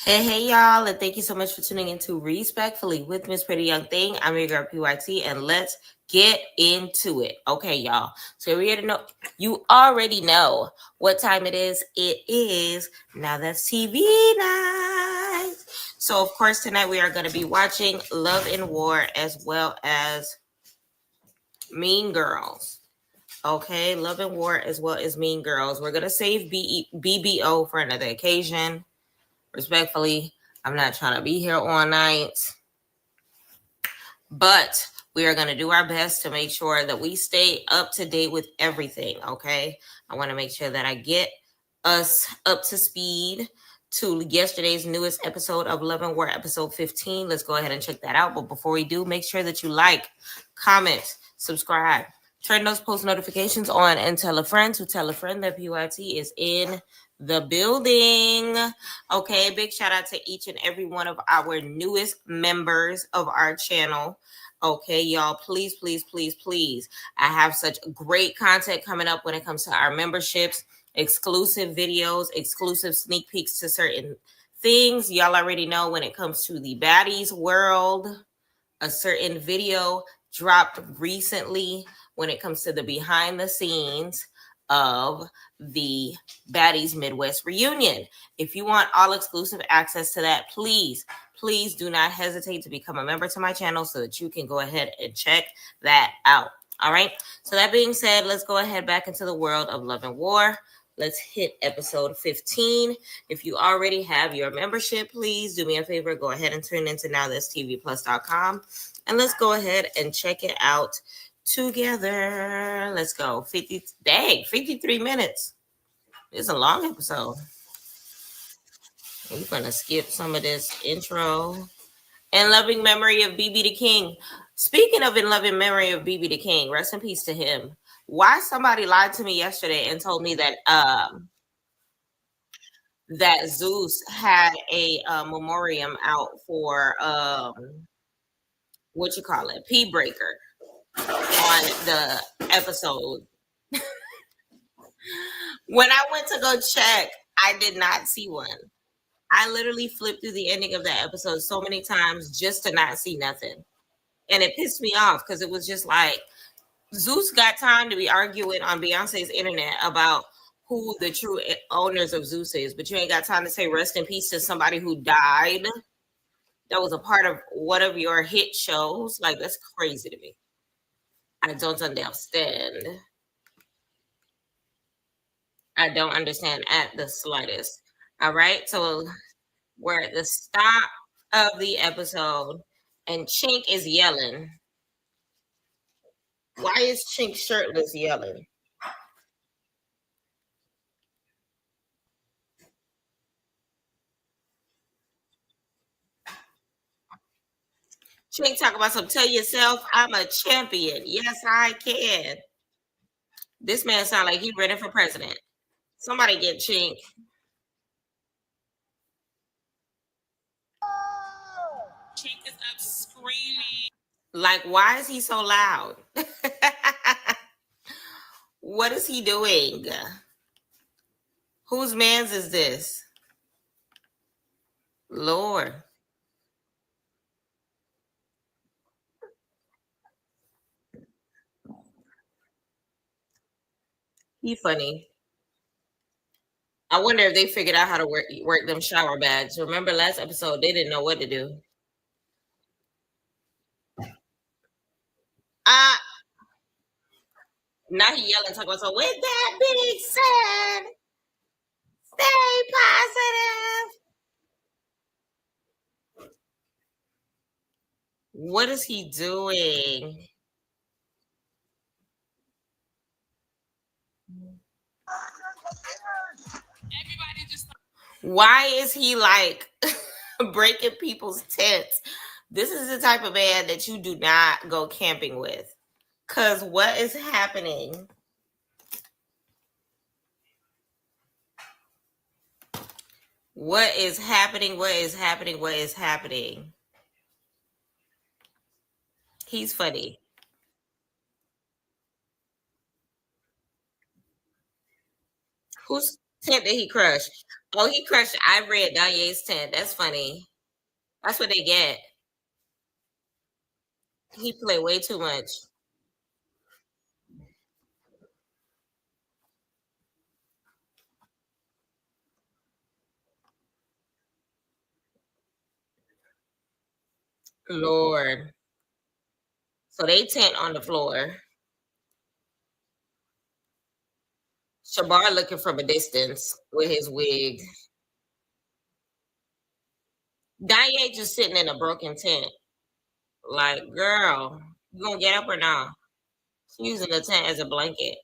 Hey, y'all, and thank you so much for tuning into Respectfully with Miss Pretty Young Thing. I'm your girl, PYT, and let's get into it. Okay, y'all. So we already know, you already know what time it is. It is Now That's TV Night. So, of course, tonight we are going to be watching Love and War as well as Mean Girls. Okay, Love and War as well as Mean Girls. We're going to save BBO for another occasion. Respectfully, I'm not trying to be here all night, but we are going to do our best to make sure that we stay up to date with everything. Okay, I want to make sure that I get us up to speed to yesterday's newest episode of Love and War, episode 15. Let's go ahead and check that out. But before we do, make sure that you like, comment, subscribe, turn those post notifications on, and tell a friend to tell a friend that PYT is in the building. Okay, big shout out to each and every one of our newest members of our channel. Okay, y'all, please, please, please, please. I have such great content coming up when it comes to our memberships, exclusive videos, exclusive sneak peeks to certain things. Y'all already know when it comes to the baddies world, a certain video dropped recently when it comes to the behind the scenes of the Baddies Midwest reunion. If you want all exclusive access to that, please do not hesitate to become a member to my channel so that you can go ahead and check that out. All right. So that being said, let's go ahead back into the world of Love and War. Let's hit episode 15. If you already have your membership, please do me a favor. Go ahead and turn into nowthatstvplus.com and let's go ahead and check it out together. Let's go. 53 minutes. It's a long episode. We're going to skip some of this intro. In loving memory of BB the King. Speaking of in loving memory of BB the King, rest in peace to him. Why somebody lied to me yesterday and told me that that Zeus had a memoriam out for what you call it, P Breaker on the episode. When I went to go check, I did not see one. I literally flipped through the ending of that episode so many times just to not see nothing. And it pissed me off because it was just like, Zeus got time to be arguing on Beyonce's internet about who the true owners of Zeus is, but you ain't got time to say rest in peace to somebody who died that was a part of one of your hit shows. Like, that's crazy to me. I don't understand. I don't understand at the slightest. All right, so we're at the stop of the episode, and Chink is yelling. Why is Chink shirtless yelling? Chink talk about some tell yourself I'm a champion. Yes, I can. This man sound like he running for president. Somebody get Chink. Chink is up screaming. Like, why is he so loud? What is he doing? Whose man's is this? Lord. He funny. I wonder if they figured out how to work them shower bags. Remember last episode, they didn't know what to do. Uh, Now he yelling, talking about, so with that being said, stay positive. What is he doing? Why is he like breaking people's tents? This is the type of man that you do not go camping with. Cause what is happening? What is happening? What is happening? What is happening? He's funny. Who's tent that he crushed. Oh, he crushed. I read Danye's tent. That's funny. That's what they get. He played way too much. Lord. So they tent on the floor. Shabar looking from a distance with his wig. Danye just sitting in a broken tent. Like, girl, you gonna get up or not? She using the tent as a blanket.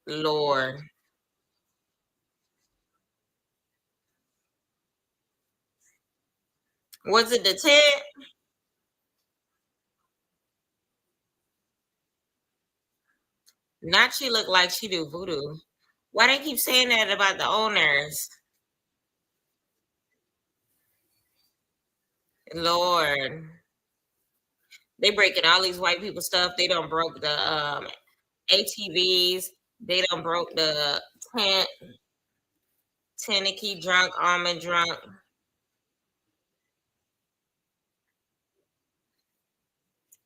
Lord. Was it the tent? Not she look like she do voodoo. Why they keep saying that about the owners? Lord. They breaking all these white people stuff. They don't broke the ATVs. They don't broke the tent, Tennessee drunk, almond drunk.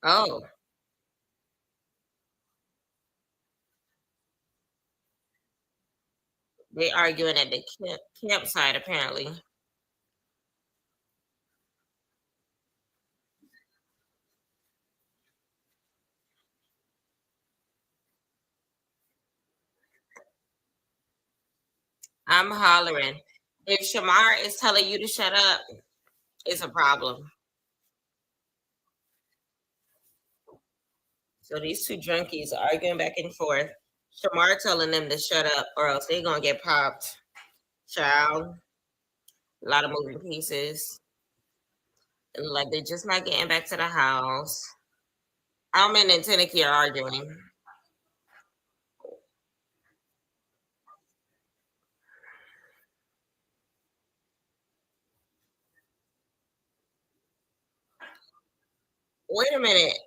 Oh, they arguing at the campsite apparently. I'm hollering. If Shamar is telling you to shut up, it's a problem. So these two junkies are arguing back and forth. Shamar telling them to shut up or else they gonna get popped. Child, a lot of moving pieces. And like they're just not getting back to the house. Almond and Tennessee are arguing. Wait a minute.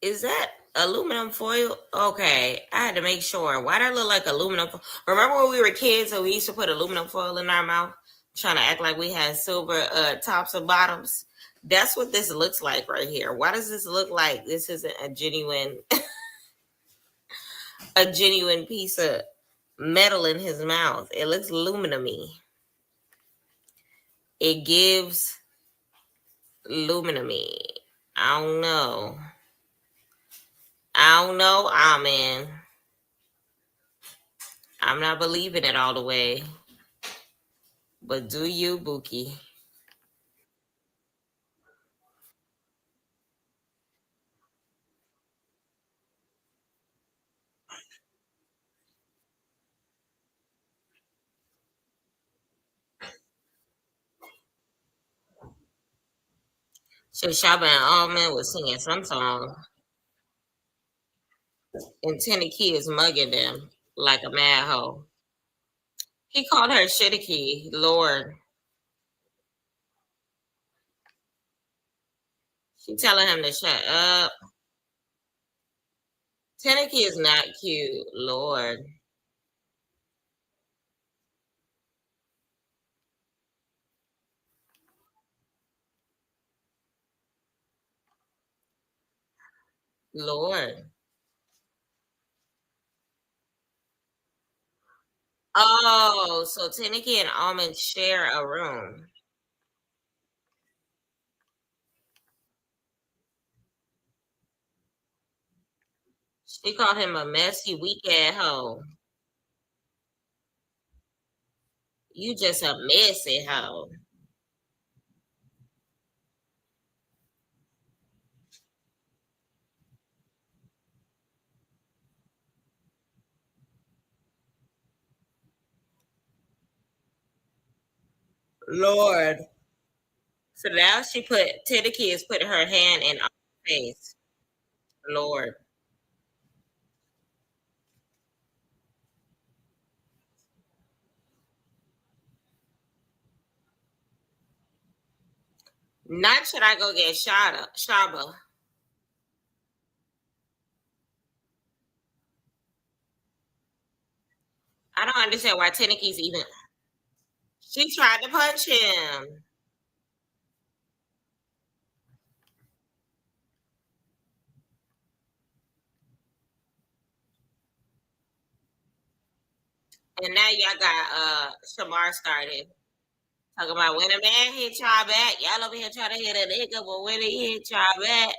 Is that aluminum foil? Okay, I had to make sure. Why that look like aluminum foil? Remember when we were kids and we used to put aluminum foil in our mouth, trying to act like we had silver tops and bottoms? That's what this looks like right here. Why does this look like this isn't a genuine a genuine piece of metal in his mouth? It looks aluminum-y. It gives aluminum-y. I don't know. I don't know, Amen. I'm not believing it all the way. But do you, Bookie? Shaba and Allman was singing some song, and Tennessee is mugging them like a mad hoe. He called her Shitty. Lord, she telling him to shut up. Tennessee is not cute. Lord, Lord. Oh, so Tennessee and Almond share a room. She called him a messy, weak ass hoe. You just a messy hoe. Lord. So now she put Tennessee is putting her hand in our face. Lord. Not should I go get Shaba. I don't understand why Teneki's even. She tried to punch him. And now y'all got Shamar started. Talking about when a man hit y'all back, y'all over here trying to hit a nigga, but when he hit y'all back,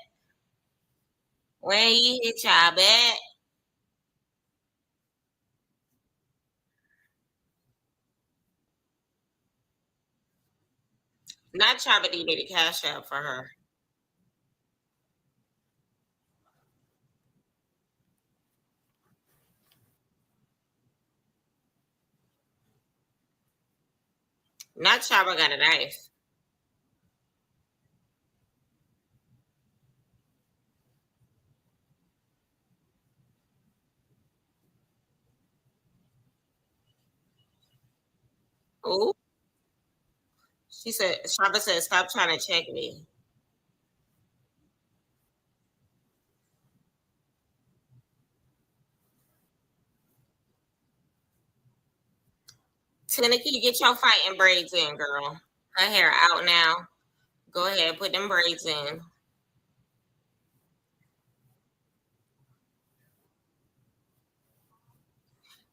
when he hit y'all back, not Chaba needed a cash out for her. Not Chaba got a knife. Ooh. She said, Chaba said, stop trying to check me. Taniki, get your fighting braids in, girl. Her hair out now. Go ahead, put them braids in.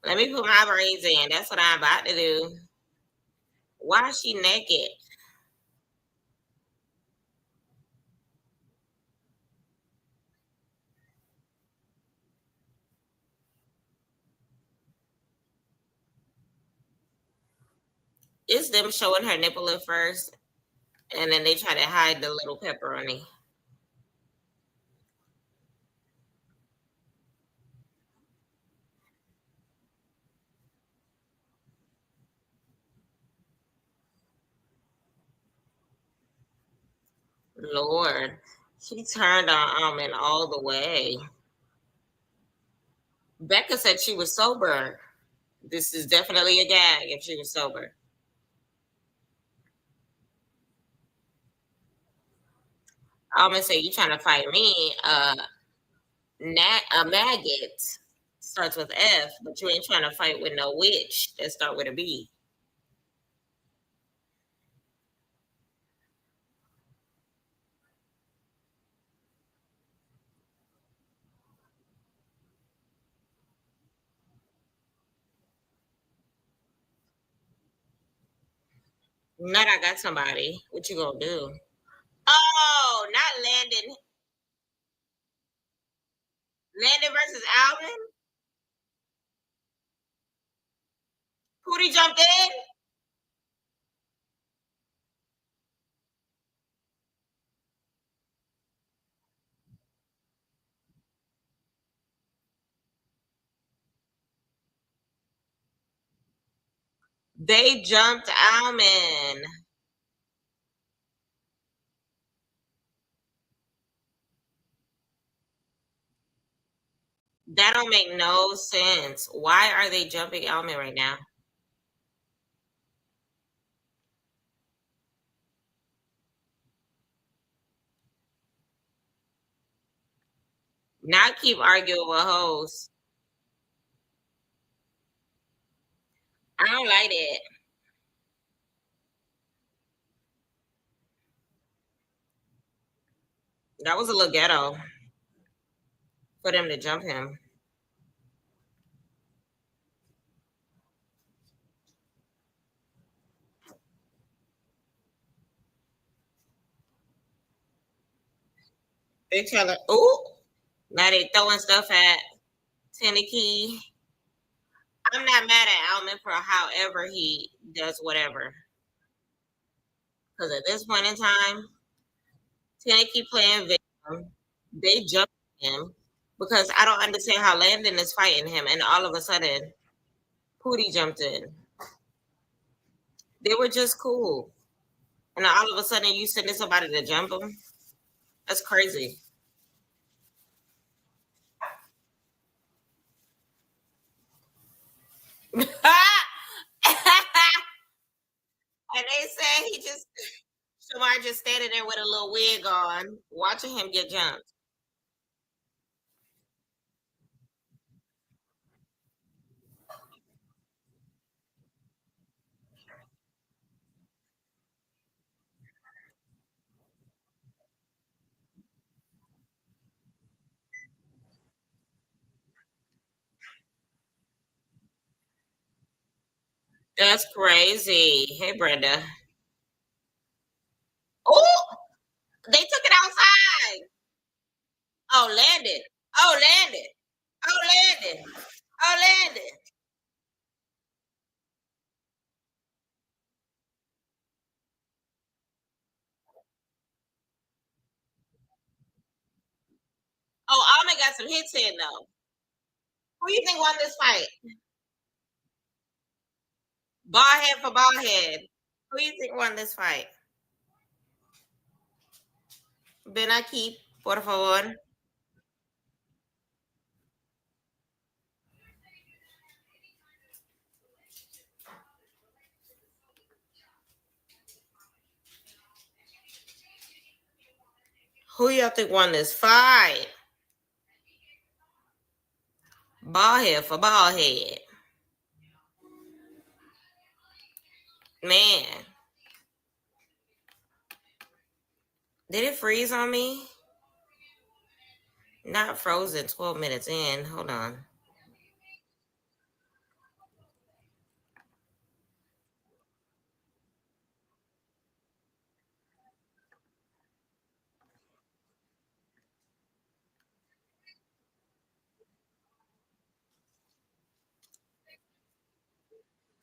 Let me put my braids in. That's what I'm about to do. Why is she naked? It's them showing her nipple at first, and then they try to hide the little pepperoni. Lord, she turned on Almond all the way. Becca said she was sober. This is definitely a gag if she was sober. Almond said, "You trying to fight me? A maggot starts with F, but you ain't trying to fight with no witch that start with a B." Not I got somebody. What you gonna do? Oh, not Landon. Landon versus Alvin. Pootie jumped in. They jumped Almond. That don't make no sense. Why are they jumping Almond right now? Not keep arguing with hoes. I don't like it. That was a little ghetto for them to jump him. They telling, ooh, now they throwing stuff at Tennessee. I'm not mad at Almond for however he does whatever. Because at this point in time, Tennessee playing victim. They jumped him because I don't understand how Landon is fighting him, and all of a sudden, Pootie jumped in. They were just cool, and all of a sudden, you sending somebody to jump them. That's crazy. And they said he just Shamar just standing there with a little wig on, watching him get jumped. That's crazy. Hey, Brenda. Oh, they took it outside. Oh, landed. Oh, landed. Oh, landed. Oh, landed. Oh, Almond got some hits in though. Who you think won this fight? Ball head for ball head. Who you think won this fight? Ven aquí, por favor. Who y'all think won this fight? Ball head for ball head. Man, did it freeze on me? Not frozen 12 minutes in. Hold on.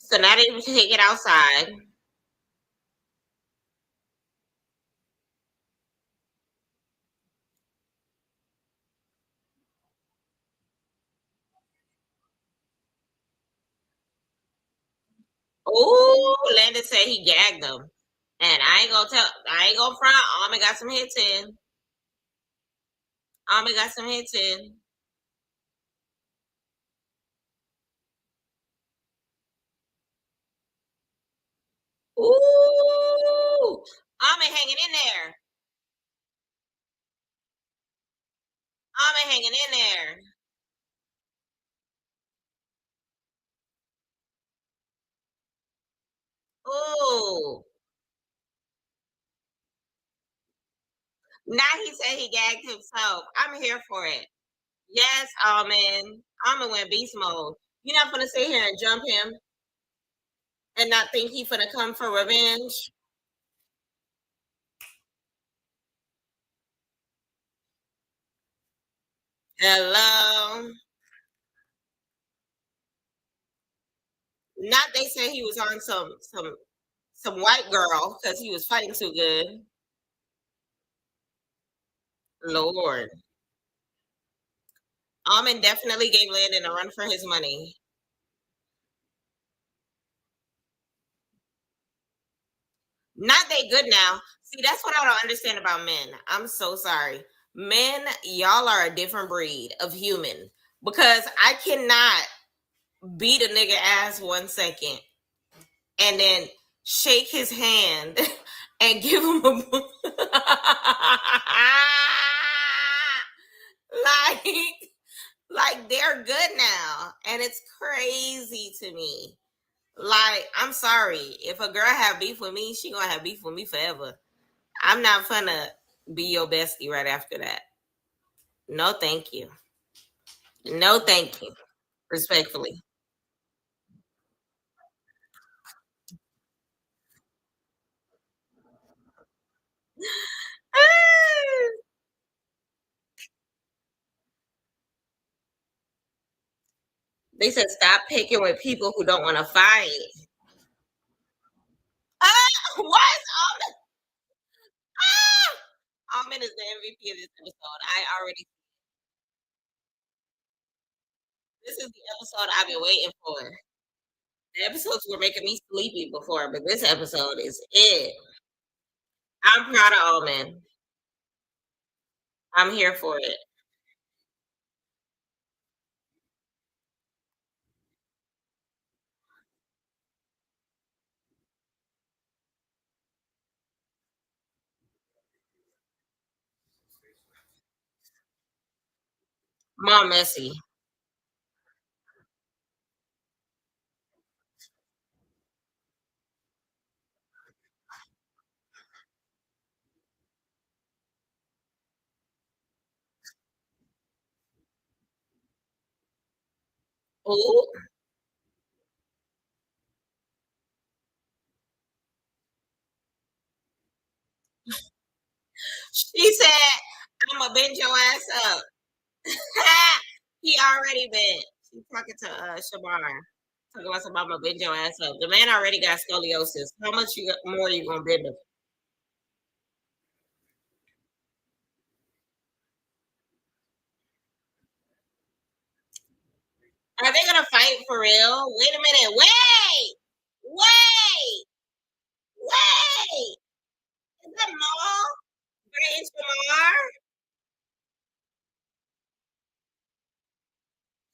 So now they take it outside. Oh, Landon said he gagged them. And I ain't gonna front. Almond got some hits in. Almond got some hits in. Ooh, Almond hanging in there. Almond hanging in there. Ooh. Now he said he gagged himself. I'm here for it. Yes, Almond. Almond went beast mode. You're not gonna sit here and jump him and not think he finna come for revenge. Hello. Not they said he was on some white girl because he was fighting too good. Lord. Almond definitely gave Landon a run for his money. Not they good now. See, that's what I don't understand about men. I'm so sorry. Men, y'all are a different breed of human because I cannot beat a nigga ass 1 second and then shake his hand and give him a like they're good now and it's crazy to me. Like, I'm sorry. If a girl have beef with me, she gonna have beef with me forever. I'm not gonna be your bestie right after that. No, thank you. No, thank you. Respectfully. They said stop picking with people who don't want to fight. Why is Almond is the MVP of this episode? I already. This is the episode I've been waiting for. The episodes were making me sleepy before, but this episode is it. I'm proud of Almond. I'm here for it. Mom messy. Ooh. She said, "I'ma bend your ass up." He already bent. She's talking to Shamar. Talking about some I'ma bend your ass up. The man already got scoliosis. How much more you gonna bend him? Are they gonna fight for real? Wait a minute. Wait, wait. Is that Maul? Great Shamar?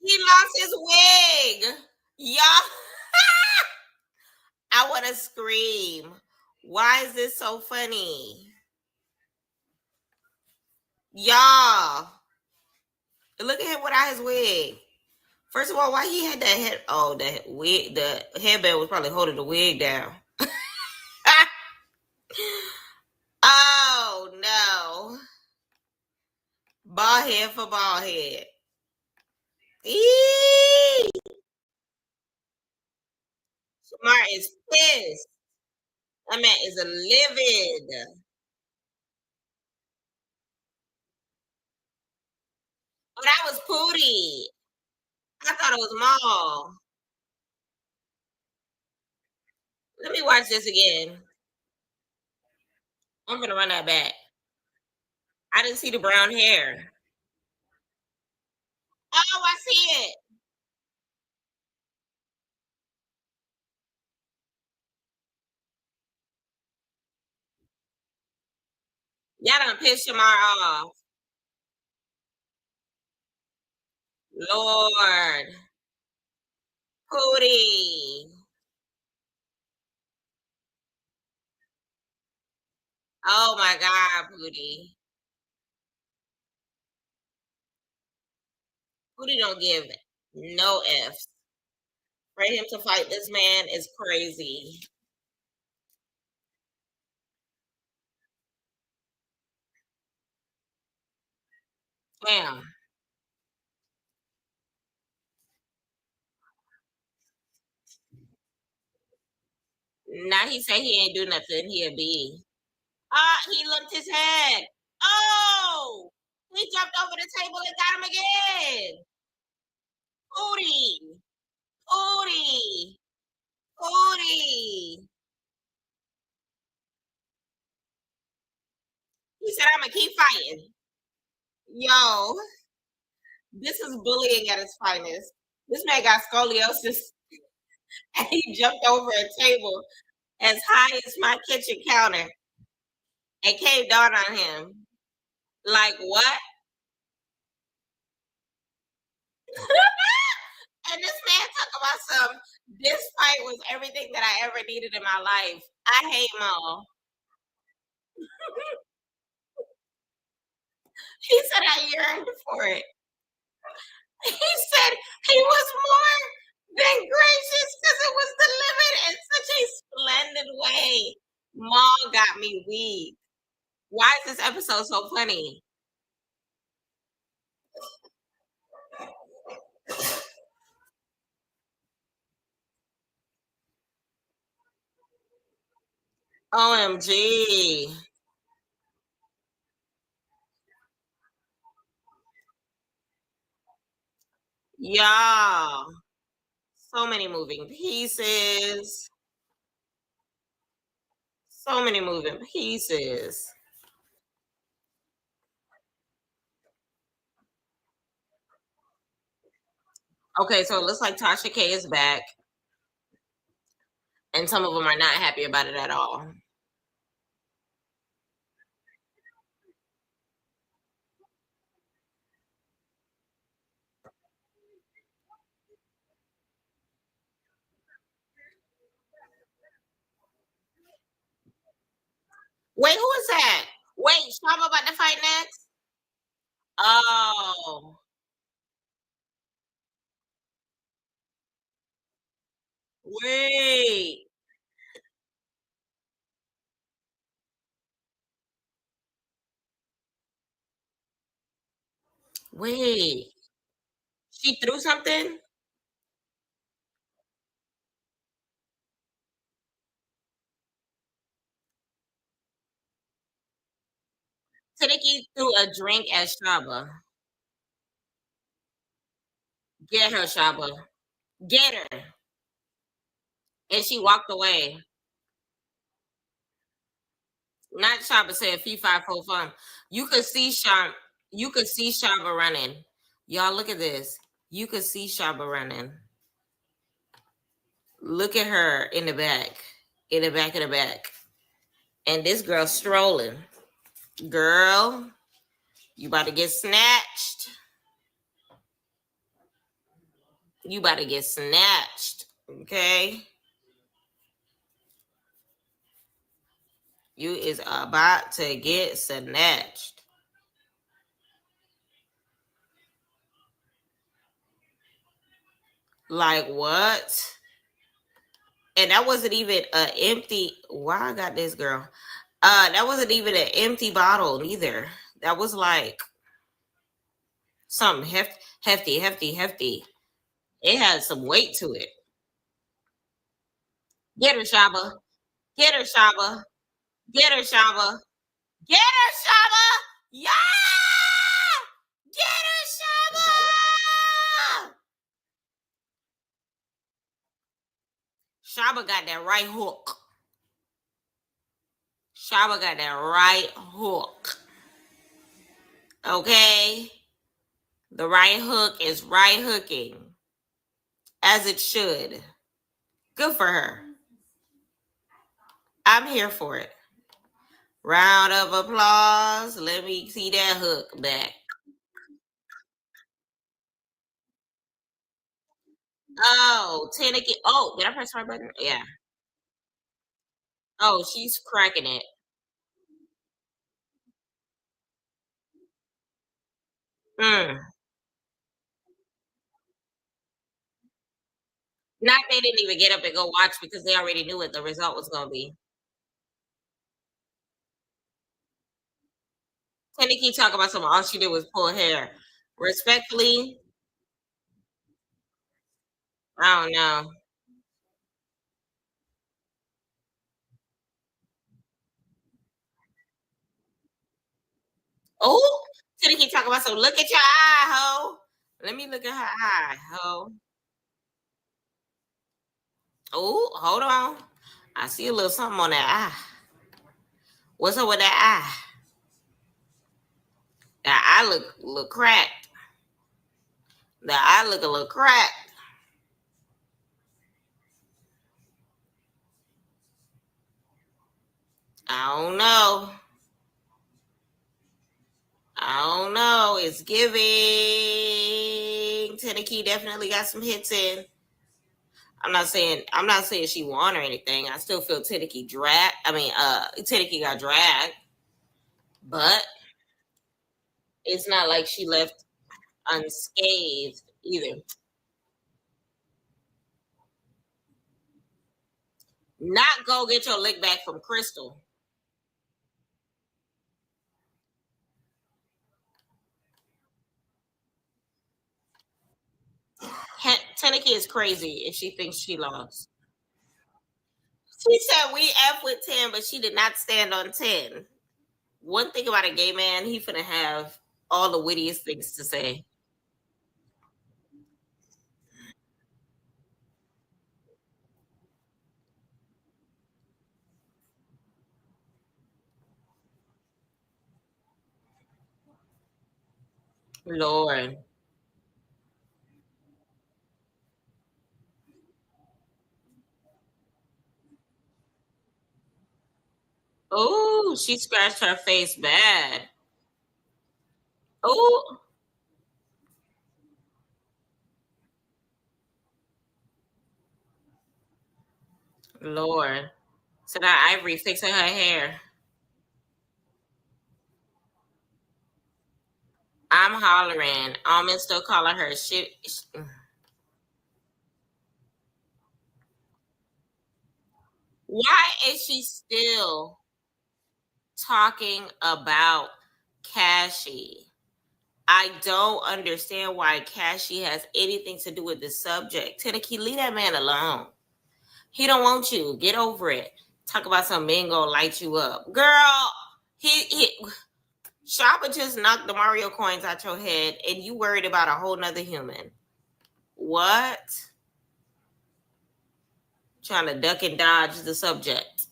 He lost his wig. Y'all, I want to scream. Why is this so funny? Y'all, look at him without his wig. First of all, why he had that head? Oh, the wig, the headband was probably holding the wig down. Oh no, bald head for bald head. Eee! Smart is pissed. That man is livid. Oh, that was Pootie. I thought it was Maul. Let me watch this again. I'm gonna run that back. I didn't see the brown hair. Oh, I see it. Y'all done pissed Shamar off. Lord. Pootie. Oh my God, Pootie. Pootie don't give no F's. For him to fight this man is crazy. Damn. Now he say he ain't do nothing. He a B. Ah, he looked his head. Oh, he jumped over the table and got him again. Pootie. Pootie. Pootie. He said, I'm gonna keep fighting. Yo, this is bullying at its finest. This man got scoliosis and he jumped over a table as high as my kitchen counter and came down on him. Like what? And this man talk about some. This fight was everything that I ever needed in my life. I hate Mo. He said I yearned for it. He said he was more than gracious because it was delivered in such a splendid way. Maul got me weak. Why is this episode so funny? OMG. Y'all. So many moving pieces. So many moving pieces. Okay, so it looks like Tasha K is back, and some of them are not happy about it at all. Wait, who is that? Wait, Shama about to fight next? Oh. Wait, she threw something? Taniki threw a drink at Shaba. Get her, Shaba. Get her. And she walked away. Not Shaba said fee fi fo fum. You could see Shab. You could see Shaba running. Y'all look at this. You could see Shaba running. Look at her in the back. In the back of the back. And this girl strolling. Girl, you about to get snatched. You about to get snatched. Okay? You is about to get snatched. Like what? And that wasn't even an empty. Why I got this girl? That wasn't even an empty bottle neither. That was like something hefty. It had some weight to it. Get her, Shaba. Get her, Shaba. Get her, Shaba. Get her, Shaba. Yeah! Get her, Shaba. Shaba got that right hook. Shaba got that right hook. Okay? The right hook is right hooking. As it should. Good for her. I'm here for it. Round of applause. Let me see that hook back. Oh, Tanaki. Oh, did I press the right button? Yeah. Oh, she's cracking it. Mm. Not they didn't even get up and go watch because they already knew what the result was going to be. Tanaki talk about something. All she did was pull hair. Respectfully, I don't know. Oh, Tanaki talk about some. Look at your eye, ho. Let me look at her eye, ho. Oh, hold on. I see a little something on that eye. What's up with that eye? That eye look cracked. The eye look a little cracked. I don't know. I don't know. It's giving. Tanaki definitely got some hits in. I'm not saying she won or anything. I still feel Tanaki drag. Tanaki got dragged, but it's not like she left unscathed either. Not go get your lick back from Crystal. Tanaki is crazy if she thinks she lost. She said we F with 10, but she did not stand on 10. One thing about a gay man, he finna have all the wittiest things to say. Lord. Oh, she scratched her face bad. Oh, Lord. So now Ivory fixing her hair. I'm hollering. Almond still calling her shit. Why is she still talking about Cassie? I don't understand why Cassie has anything to do with the subject. Tennessee, leave that man alone. He don't want you. Get over it. Talk about some men gonna light you up, girl. He Shaba just knocked the Mario coins out your head, and you worried about a whole nother human. What? Trying to duck and dodge the subject.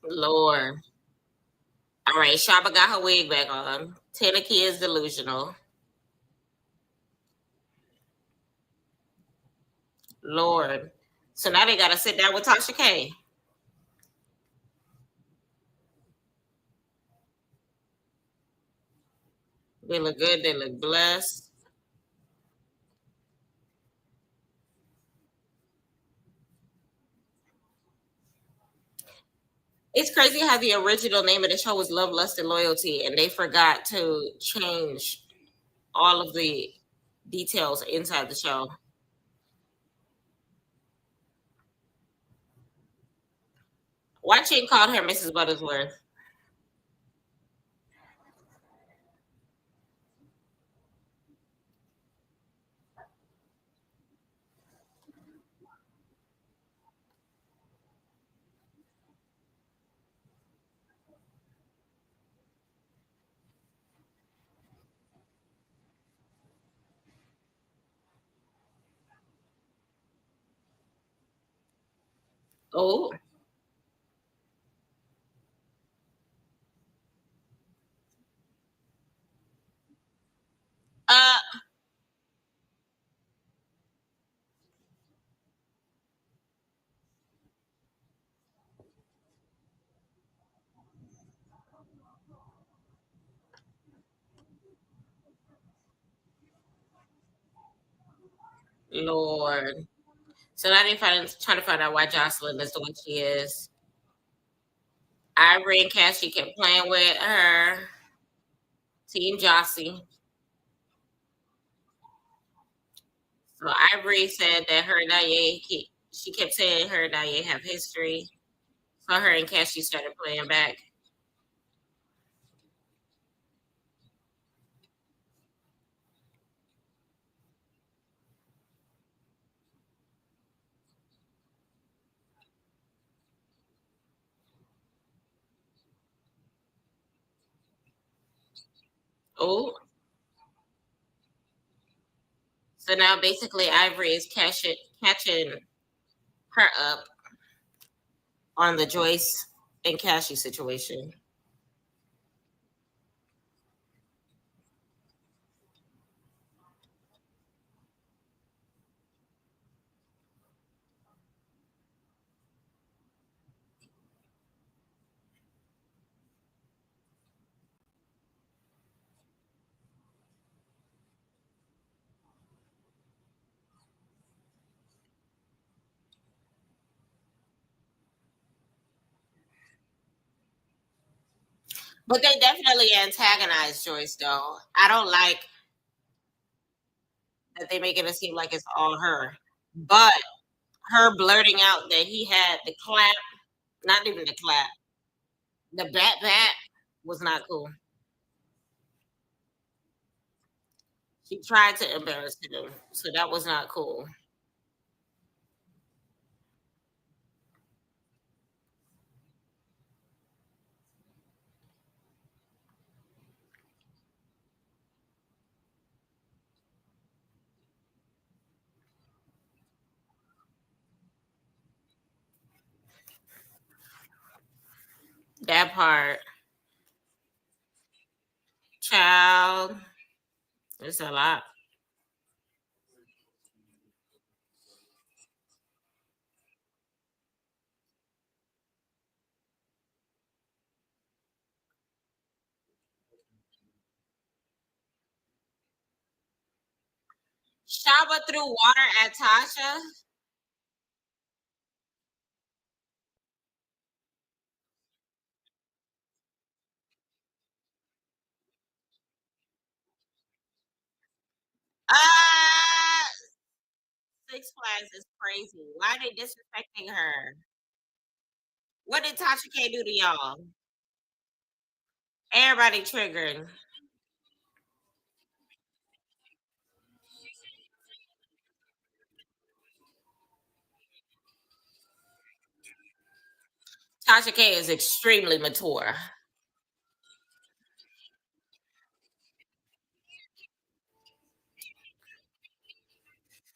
Lord. All right, Shaba got her wig back on. Tanaki is delusional. Lord. So now they gotta sit down with Tasha K. They look good, they look blessed. It's crazy how the original name of the show was Love, Lust, and Loyalty, and they forgot to change all of the details inside the show. Why she called her Mrs. Buttersworth? Oh, uh, Lord. So now trying to find out why Jocelyn is the way she is. Ivory and Cassie kept playing with her. Team Jossie. So Ivory said that her and she kept saying her and Naye have history. So her and Cassie started playing back. Oh, so now basically Ivory is catching her up on the Joyce and Cassie situation. But they definitely antagonized Joyce, though. I don't like that they making it seem like it's all her. But her blurting out that he had the clap, not even the clap, the bat was not cool. She tried to embarrass him, so that was not cool. That part, child, it's a lot. Shaba threw water at Tasha. Ah, so Six Flags is crazy. Why they disrespecting her? What did Tasha K do to y'all? Everybody triggered. Tasha K is extremely mature.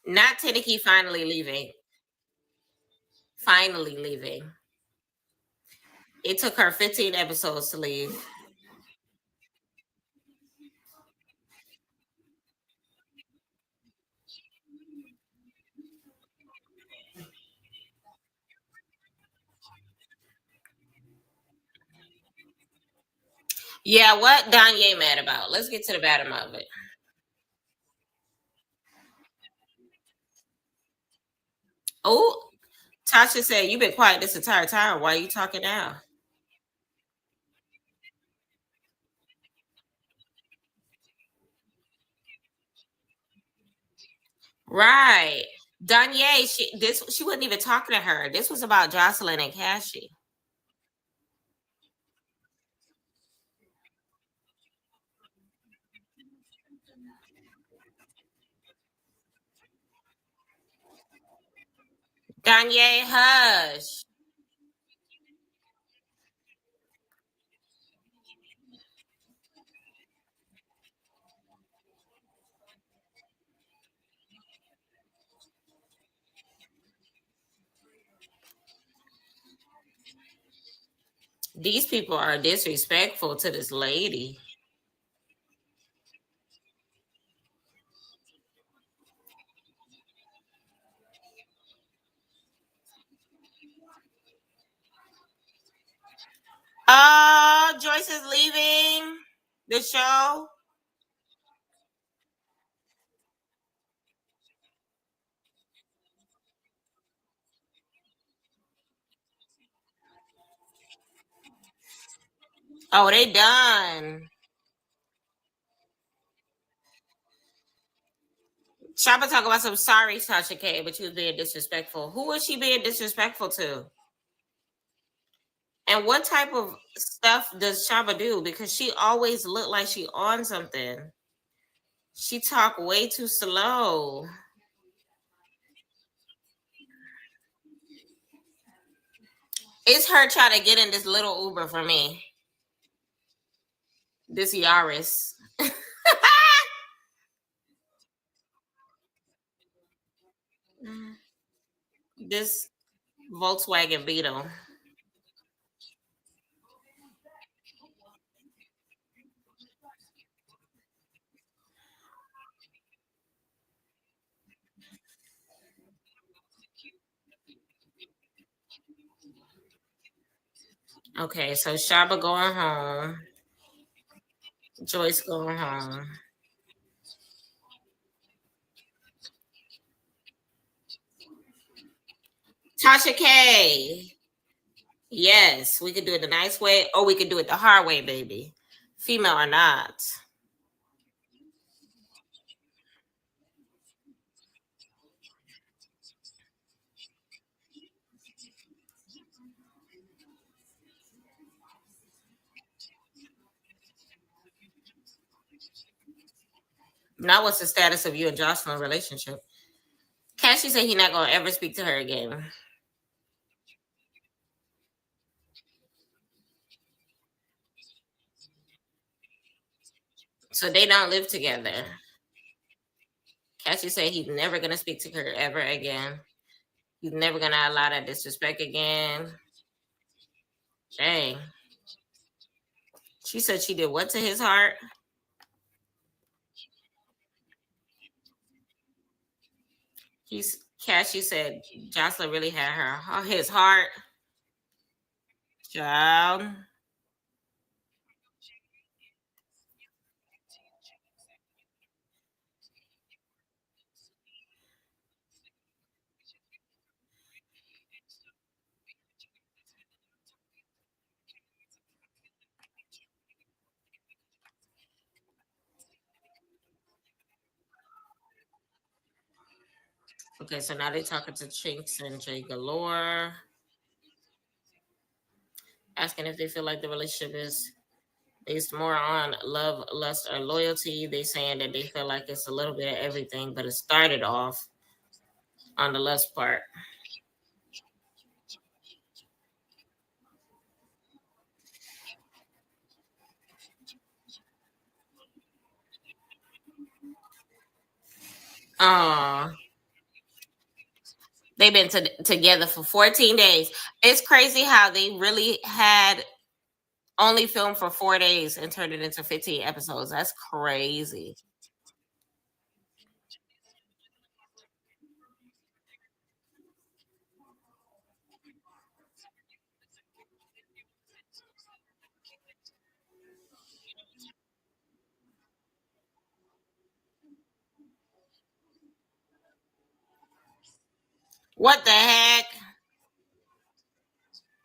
Not Tennessee finally leaving. Finally leaving. It took her 15 episodes to leave. Yeah, what Danye mad about? Let's get to the bottom of it. Oh, Tasha said, "You've been quiet this entire time. Why are you talking now?" Right. Danye, she wasn't even talking to her. This was about Jocelyn and Cassie. Danye, hush. These people are disrespectful to this lady. Oh, Joyce is leaving the show. Oh, they done. Shopper talk about some sorry Tasha K, but you was being disrespectful. Who was she being disrespectful to? And what type of stuff does Shaba do? Because she always looked like she on something. She talk way too slow. It's her trying to get in this little Uber for me. This Yaris. This Volkswagen Beetle. Okay, so Shaba going home. Joyce going home. Tasha K. Yes, we could do it the nice way, or we could do it the hard way, baby. Female or not. Now, what's the status of you and Jocelyn relationship? Cassie said he not gonna ever speak to her again. So they don't live together. Cassie said he's never gonna speak to her ever again. He's never gonna allow that disrespect again. Dang. She said she did what to his heart? Cassie said Jocelyn really had his heart. Child. Okay, so now they're talking to Chinks and Jay Galore, asking if they feel like the relationship is based more on love, lust, or loyalty. They saying that they feel like it's a little bit of everything, but it started off on the lust part. Oh, they've been together for 14 days. It's crazy how they really had only filmed for 4 days and turned it into 15 episodes. That's crazy. What the heck?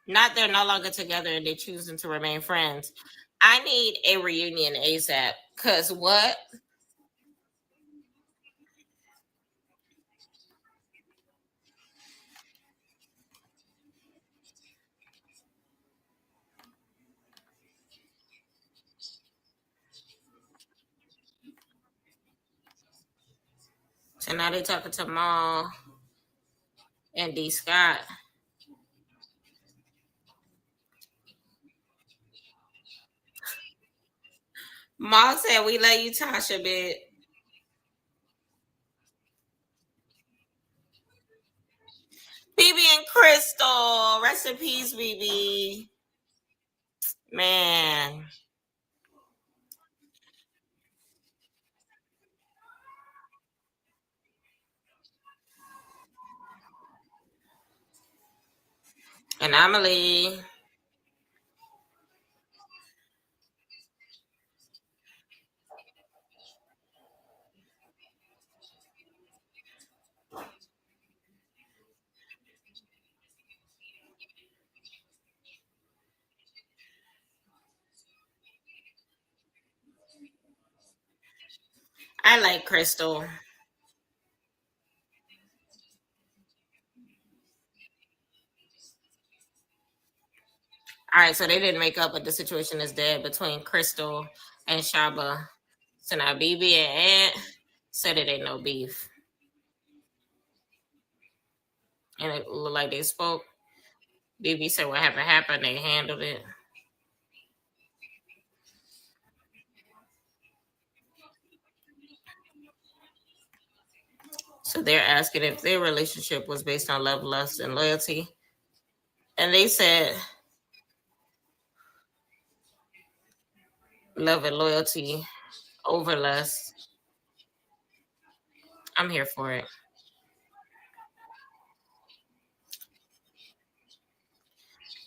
Not they're no longer together and they're choosing to remain friends. I need a reunion ASAP. Cause what? So now they talking to Maul and D Scott. Maul said we love you, Tasha bit. BB and Crystal. Rest in peace, BB. Man. Anomaly. I like Crystal. All right, so they didn't make up, but the situation is dead between Crystal and Shaba. So now BB and Ant said it ain't no beef. And it looked like they spoke. BB said what happened happened. They handled it. So they're asking if their relationship was based on love, lust, and loyalty. And they said love and loyalty over lust. I'm here for it.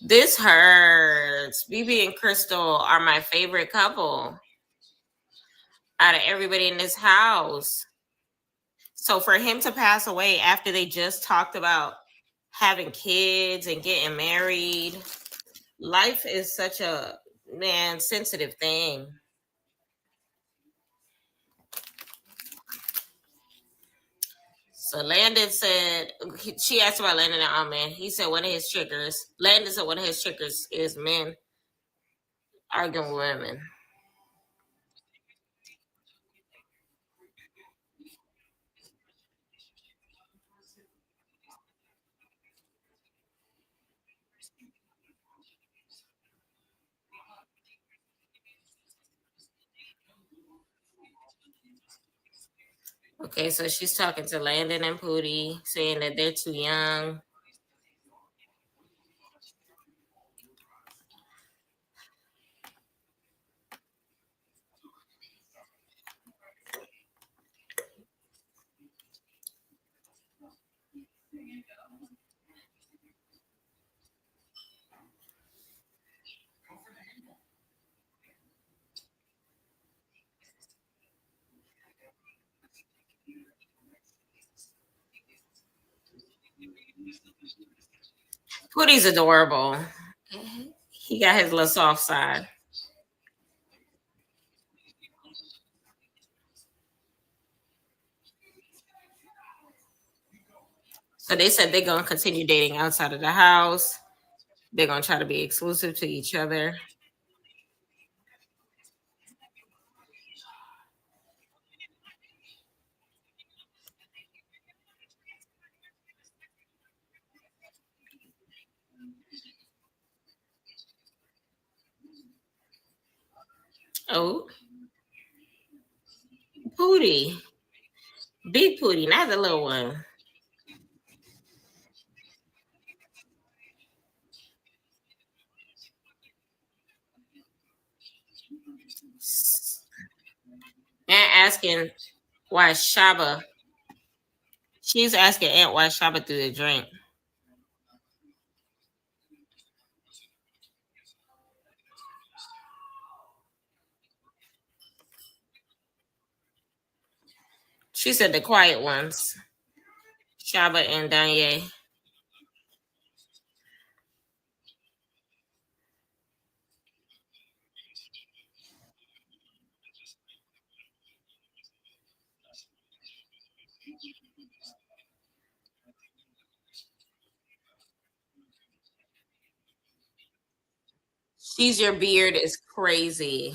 This hurts. BB and Crystal are my favorite couple out of everybody in this house. So for him to pass away after they just talked about having kids and getting married, life is such a man sensitive thing. So Landon said she asked about Landon and Amen. He said one of his triggers. Landon said one of his triggers is men arguing with women. Okay, so she's talking to Landon and Pootie, saying that they're too young. Pootie's adorable. He got his little soft side. So they said they're gonna continue dating outside of the house. They're gonna try to be exclusive to each other. Oh, Pootie, big Pootie, not the little one. And asking why Shaba. She's asking Aunt why Shaba threw the drink. She said the quiet ones, Shaba and Danye. She's your beard is crazy.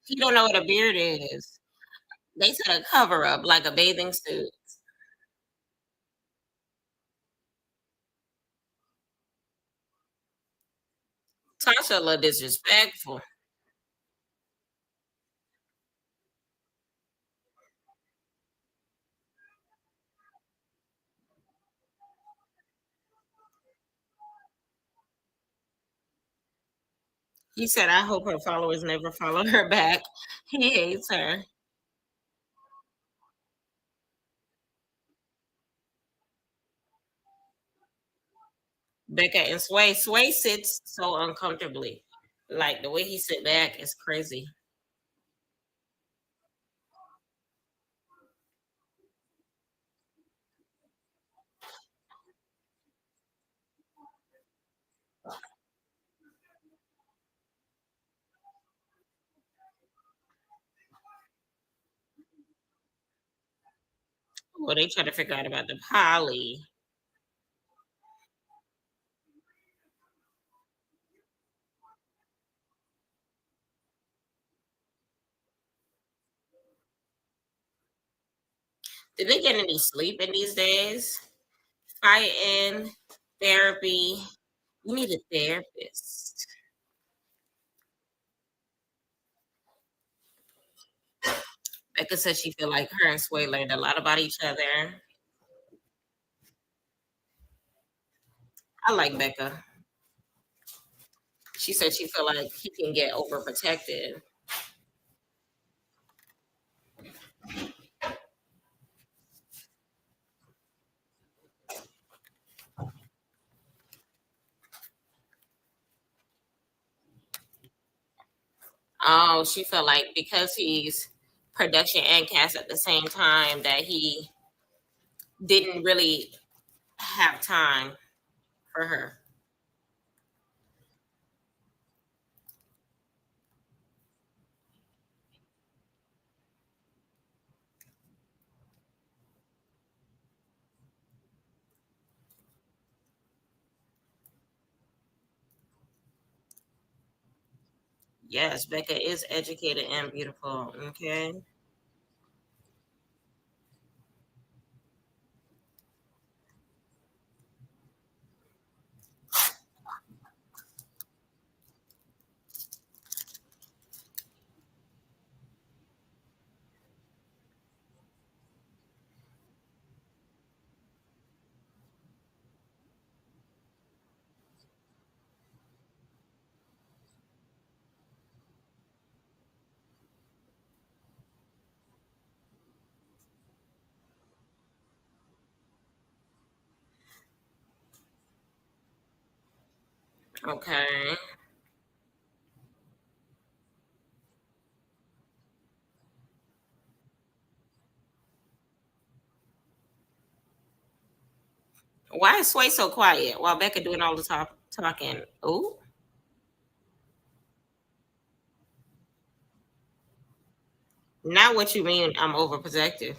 He don't know what a beard is. They said a cover up, like a bathing suit. Tasha a little disrespectful. He said, I hope her followers never follow her back. He hates her. Becca and Sway. Sway sits so uncomfortably. Like the way he sit back is crazy. Well, they try to figure out about the poly. Did they get any sleep in these days? Fighting, therapy. You need a therapist. Becca said she feel like her and Sway learned a lot about each other. I like Becca. She said she feel like he can get overprotected. Oh, she felt like because he's production and cast at the same time that he didn't really have time for her. Yes, Becca is educated and beautiful. Okay. Okay. Why is Sway so quiet while Becca doing all the talking? Oh, Not what you mean. I'm overprotective.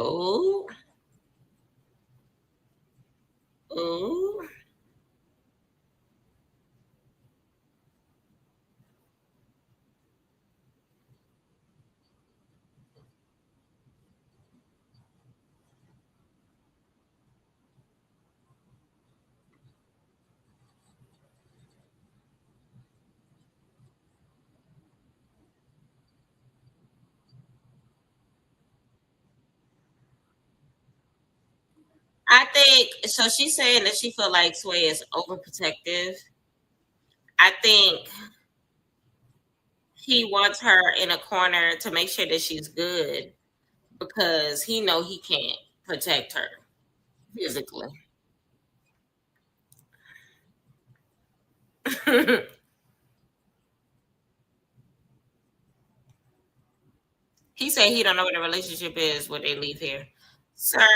Oh, oh. I think so. She's saying that she feel like Sway is overprotective. I think he wants her in a corner to make sure that she's good because he know he can't protect her physically. He said he don't know what the relationship is when they leave here. Sir,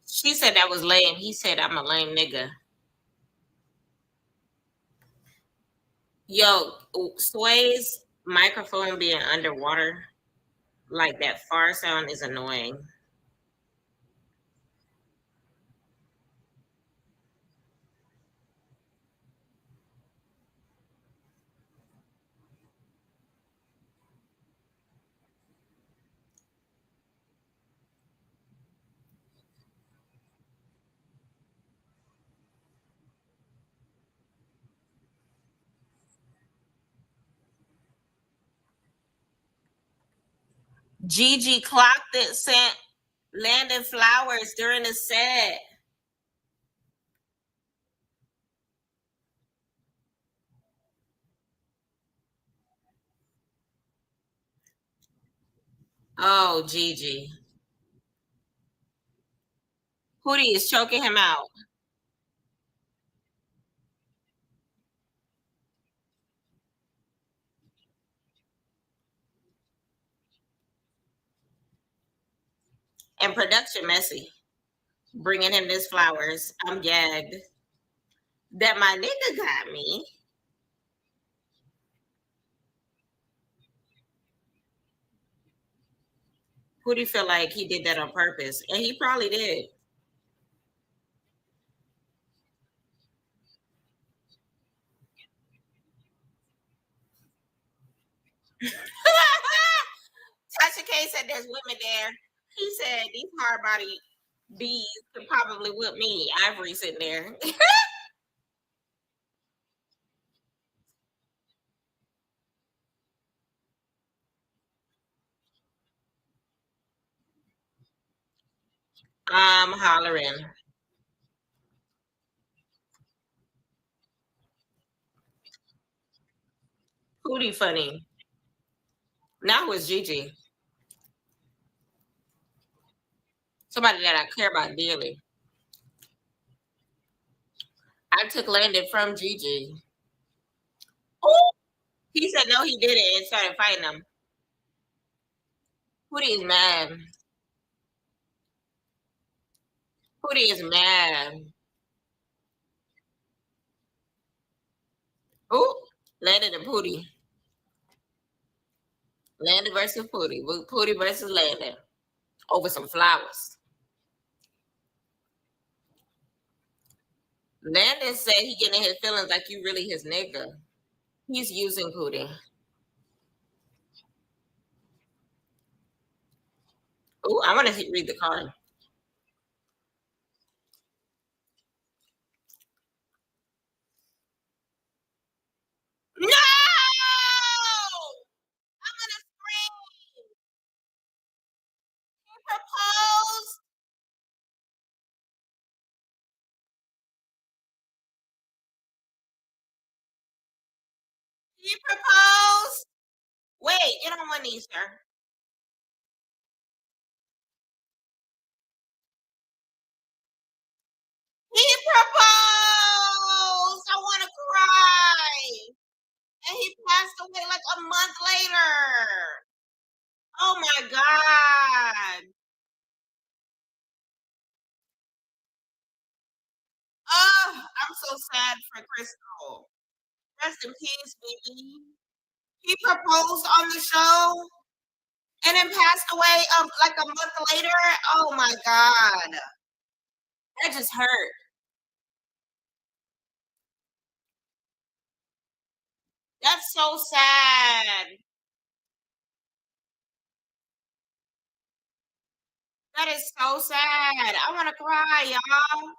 she said that was lame. He said I'm a lame nigga. Yo, Sway's microphone being underwater, like that far sound is annoying. Gigi clocked it, sent Landon flowers during the set. Oh, Gigi. Hootie is choking him out. And production messy. Bringing him this flowers. I'm gagged. That my nigga got me. Hootie feel like he did that on purpose. And he probably did. Tasha K said there's women there. He said these hard body bees could probably whip me. Ivory sitting there. I'm hollering. Hootie funny. Now it's Gigi. Somebody that I care about dearly. I took Landon from Gigi. Oh, he said no, he didn't, and started fighting him. Hootie is mad. Hootie is mad. Oh, Landon and Pootie. Landon versus Pootie. Pootie versus Landon over some flowers. Landon said he getting in his feelings like you really his nigga. He's using Pootie. Oh, I want to read the card. No! I'm gonna scream. He proposed. Wait, get on one knee, sir. He proposed. I want to cry. And he passed away like a month later. Oh my God. Oh, I'm so sad for Crystal. Rest in peace, baby. He proposed on the show and then passed away like a month later. Oh my God. That just hurt. That's so sad. That is so sad. I want to cry, y'all.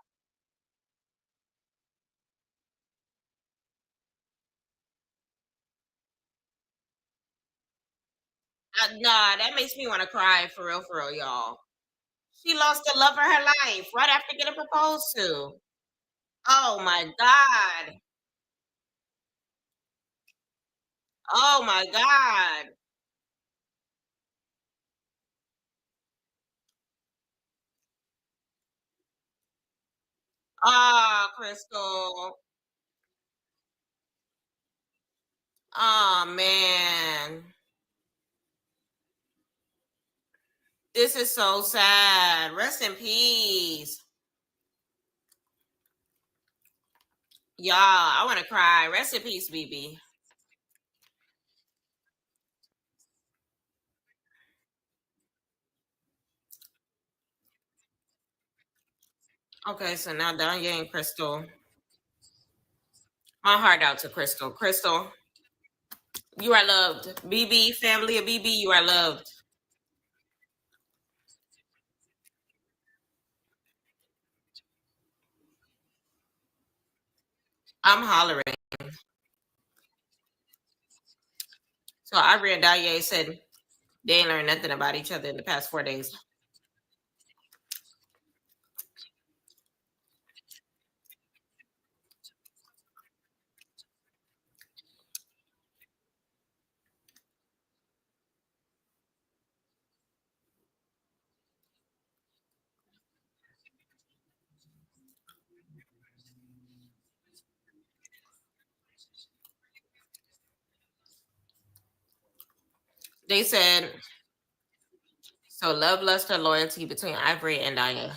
Nah, that makes me want to cry for real, y'all. She lost the love of her life right after getting proposed to. Oh my God. Oh my God. Ah, Crystal. Oh man. This is so sad. Rest in peace. Y'all, I want to cry. Rest in peace, BB. Okay, so now Danya and Crystal. My heart out to Crystal. Crystal, you are loved. BB, family of BB, you are loved. I'm hollering. So I read Danya said they ain't learned nothing about each other in the past 4 days. They said, so love, lust, or loyalty between Ivory and Danya.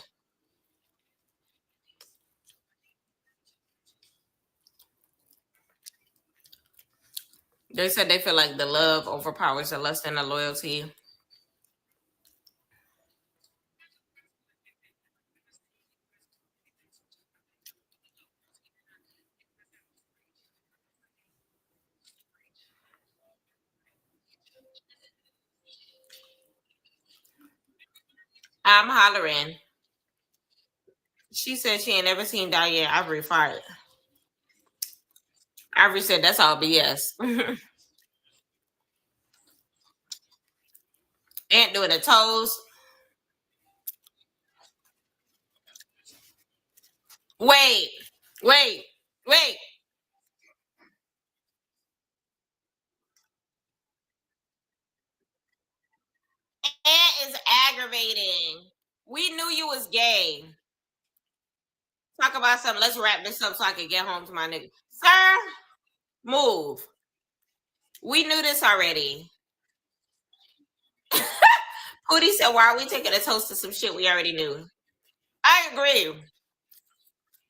They said they feel like the love overpowers the lust and the loyalty. I'm hollering. She said she ain't never seen Danya and Ivory fight. Ivory said that's all BS. Aunt doing the toes. Wait, wait, wait. Aunt is aggravating. We knew you was gay. Talk about something. Let's wrap this up so I can get home to my nigga. Sir, move. We knew this already. Pootie said, why are we taking a toast to some shit we already knew? I agree.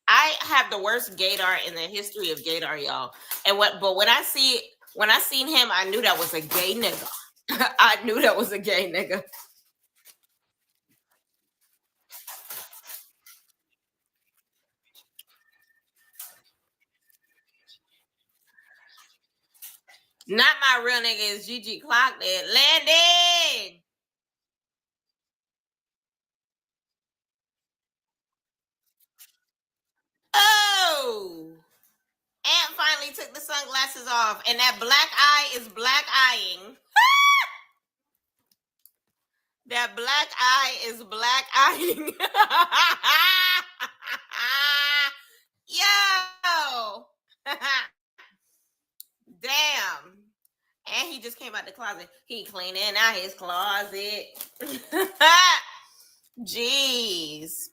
I have the worst gaydar in the history of gaydar, y'all. But when I seen him, I knew that was a gay nigga. I knew that was a gay nigga. Not my real nigga is Gigi Clock then. Landon! Oh! Aunt finally took the sunglasses off, and that black eye is black eyeing. That black eye is black eyeing. Yo! Damn. And he just came out the closet. He cleaning out his closet. Jeez.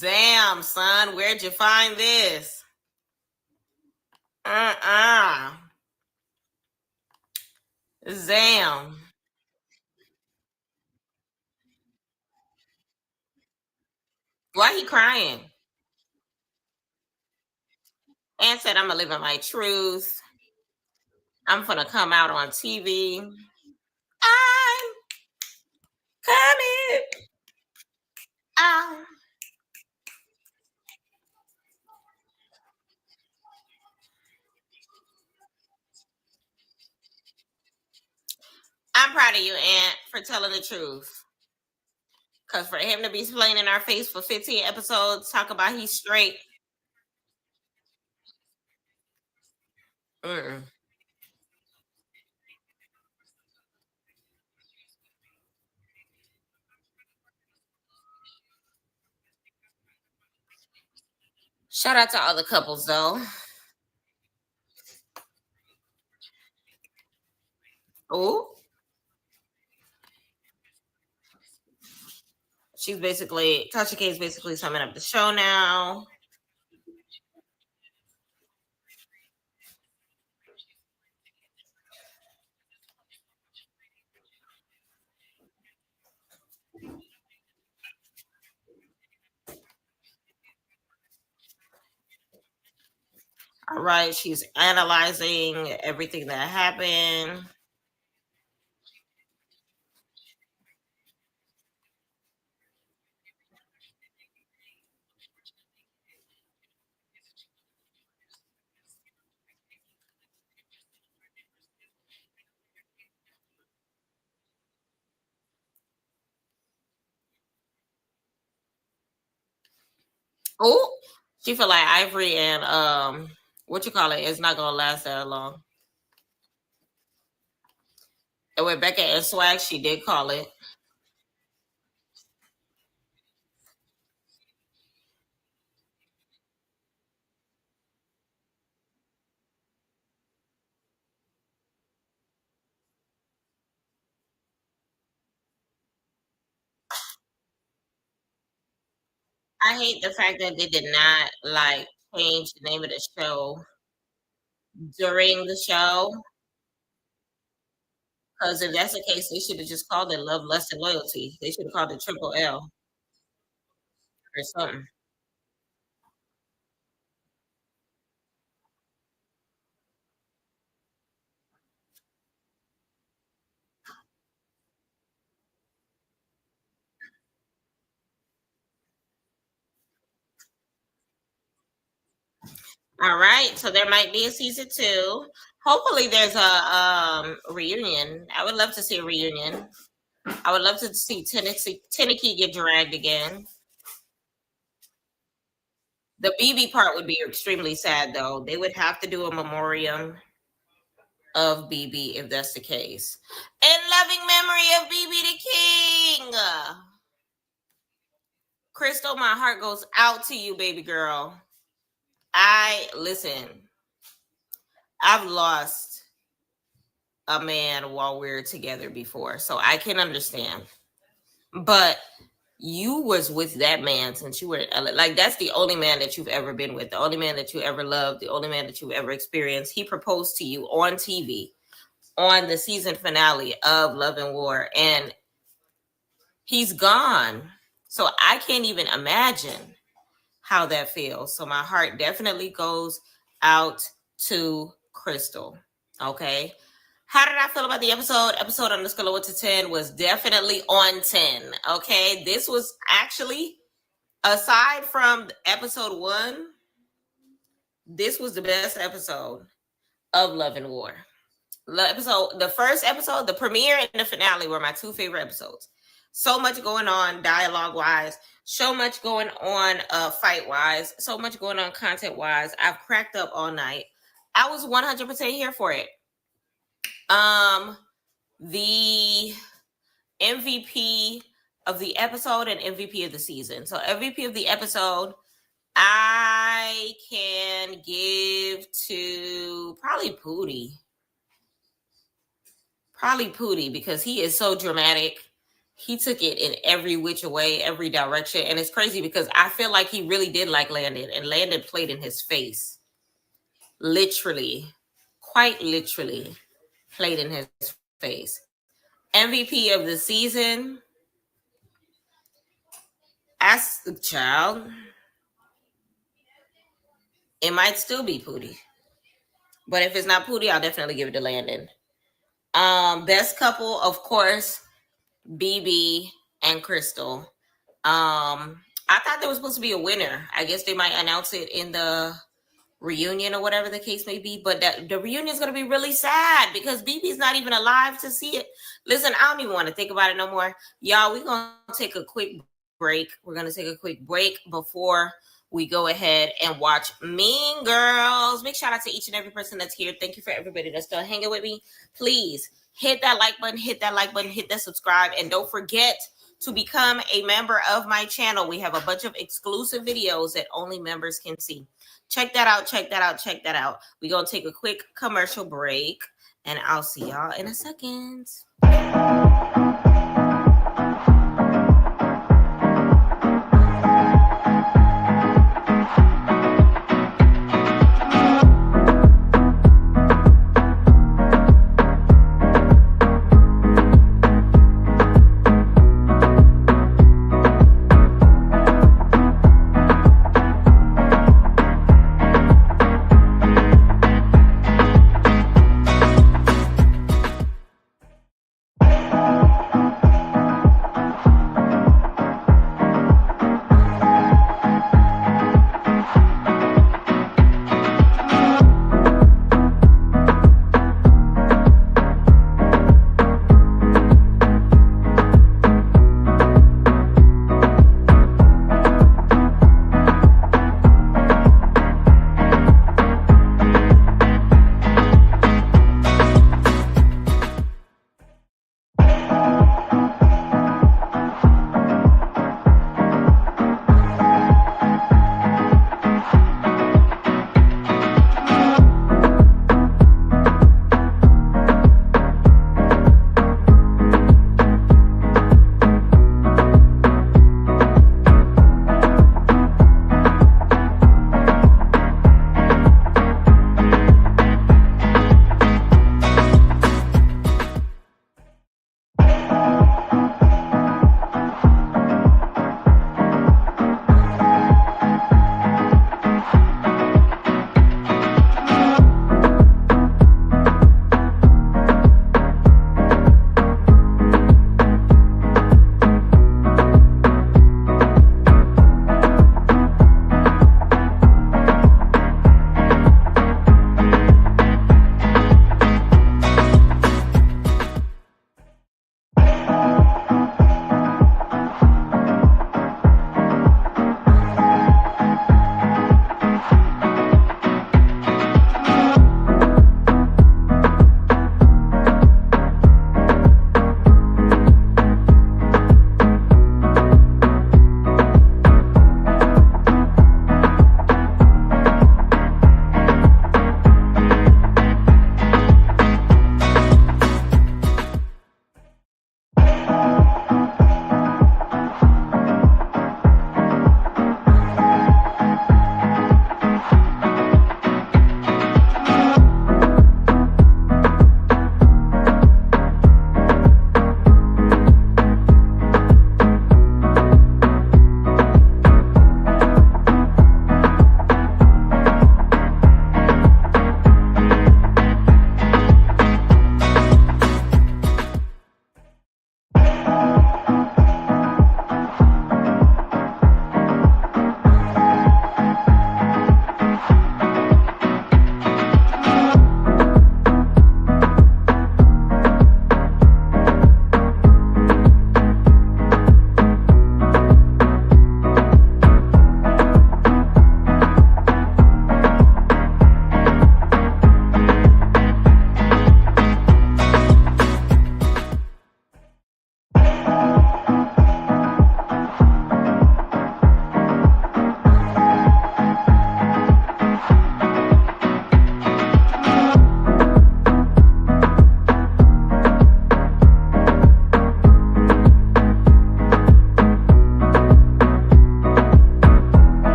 Damn, son. Where'd you find this? Damn. Why he crying? And said, I'm going to live in my truth. I'm going to come out on TV. I'm coming out. I'm proud of you, Aunt, for telling the truth. Because for him to be playing in our face for 15 episodes, talk about he's straight. Mm-mm. Shout out to all the couples, though. Oh, Tasha K is basically summing up the show now. All right, she's analyzing everything that happened. Oh, she feel like Ivory and what you call it? It's not gonna last that long. And with Becca and Swag, she did call it. I hate the fact that they did not like change the name of the show during the show. Because if that's the case, they should have just called it Love, Lust, and Loyalty. They should have called it Triple L or something. All right, so there might be a season two. Hopefully, there's a reunion. I would love to see a reunion. I would love to see Tennessee get dragged again. The BB part would be extremely sad, though. They would have to do a memoriam of BB if that's the case. In loving memory of BB the King. Crystal, my heart goes out to you, baby girl. Listen. I've lost a man while we're together before, so I can understand. But you was with that man since you were in LA. Like that's the only man that you've ever been with, the only man that you ever loved, the only man that you've ever experienced. He proposed to you on TV on the season finale of Love and War, and he's gone. So I can't even imagine how that feels. So my heart definitely goes out to Crystal. Okay. How did I feel about the episode? Episode on the scale of 1 to 10 was definitely on 10. Okay. This was actually, aside from episode 1, this was the best episode of Love and War. The first episode, the premiere and the finale were my two favorite episodes. So much going on dialogue wise, so much going on fight wise, so much going on content wise. I've cracked up all night. I was 100% here for it. The MVP of the episode and MVP of the season. So MVP of the episode I can give to probably Pootie. Probably Pootie, because he is so dramatic. He took it in every which way, every direction. And it's crazy because I feel like he really did like Landon, and Landon played in his face. Literally, quite literally played in his face. MVP of the season. Ask the child. It might still be Pootie. But if it's not Pootie, I'll definitely give it to Landon. Best couple, of course, BB and Crystal. I thought there was supposed to be a winner. I guess they might announce it in the reunion or whatever the case may be. But the reunion is going to be really sad because BB's not even alive to see it. Listen, I don't even want to think about it no more. Y'all, we're going to take a quick break. We're going to take a quick break before we go ahead and watch Mean Girls. Big shout out to each and every person that's here. Thank you for everybody that's still hanging with me. Please hit that like button, hit that subscribe, and don't forget to become a member of my channel. We have a bunch of exclusive videos that only members can see. Check that out. We're going to take a quick commercial break, and I'll see y'all in a second.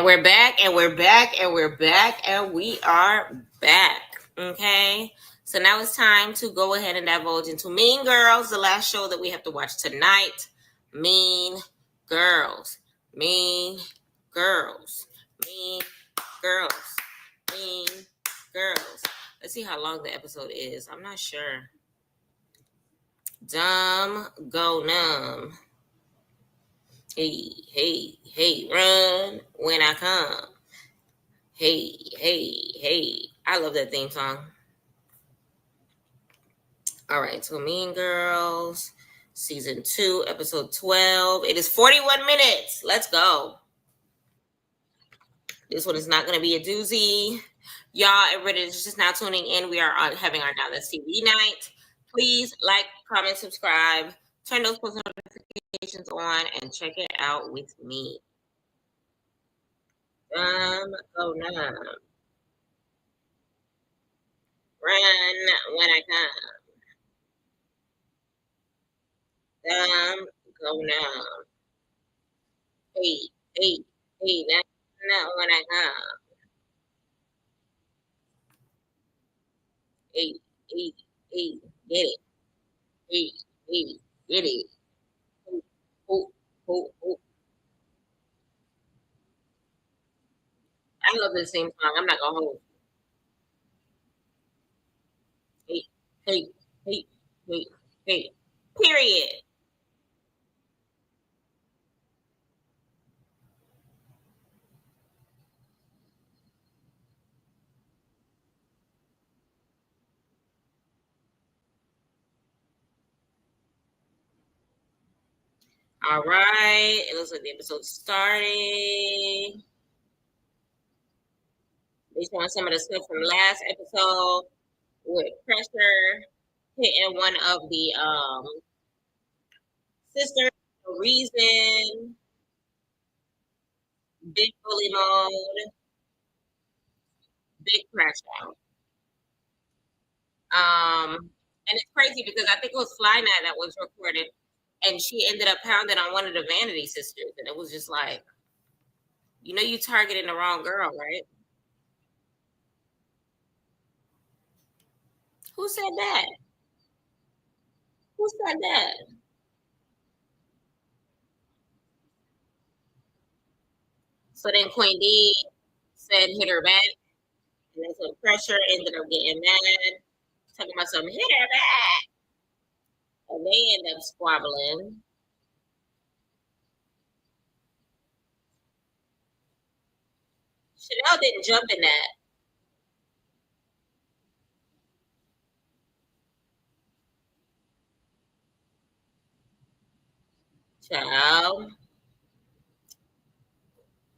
And we're back, and we're back, and we're back, and we are back. Okay. So now it's time to go ahead and divulge into Mean Girls, the last show that we have to watch tonight. Mean Girls. Mean Girls. Mean Girls. Mean Girls. Let's see how long the episode is. I'm not sure. Dumb, go numb. Hey, hey, hey, run when I come. Hey, hey, hey. I love that theme song. All right, so Mean Girls, season 2, episode 12. It is 41 minutes. Let's go. This one is not going to be a doozy. Y'all, everybody that's just now tuning in, we are having our Now That's TV night. Please like, comment, subscribe, turn those post notifications on, and check it out with me. Go numb. Run when I come. Go numb. Hey, hey, hey, not when I come. Hey, hey, hey, get it. Hey, hey, get it. Ooh, ooh, ooh, ooh. I love this same song. I'm not gonna hold. Hey, hey, hey, hey, hey. Period. All right. It looks like the episode's starting. They showing some of the stuff from last episode with pressure hitting one of the sisters for reason, big bully mode, big crash out. And it's crazy because I think it was Fly Night that was recorded, and she ended up pounding on one of the Vanity sisters, and it was just like, you targeting the wrong girl, right? Who said that? Who said that? So then Queen D said hit her back, and then some pressure ended up getting mad, talking about some hit her back, and they end up squabbling. Chanel didn't jump in that. Child.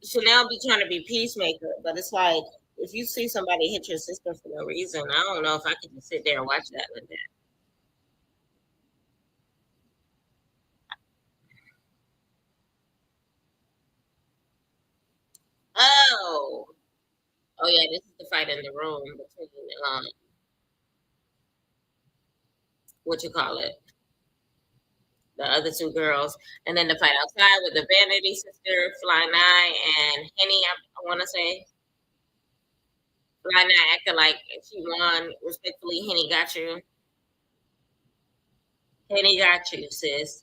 Chanel be trying to be peacemaker, but it's like if you see somebody hit your sister for no reason, I don't know if I can just sit there and watch that like that. Oh, oh yeah, this is the fight in the room between what you call it, the other two girls, and then the fight outside with the Vanity sister, Fly Nine, and Henny. I want to say Fly Nine acting like she won respectfully. Henny got you. Henny got you, sis.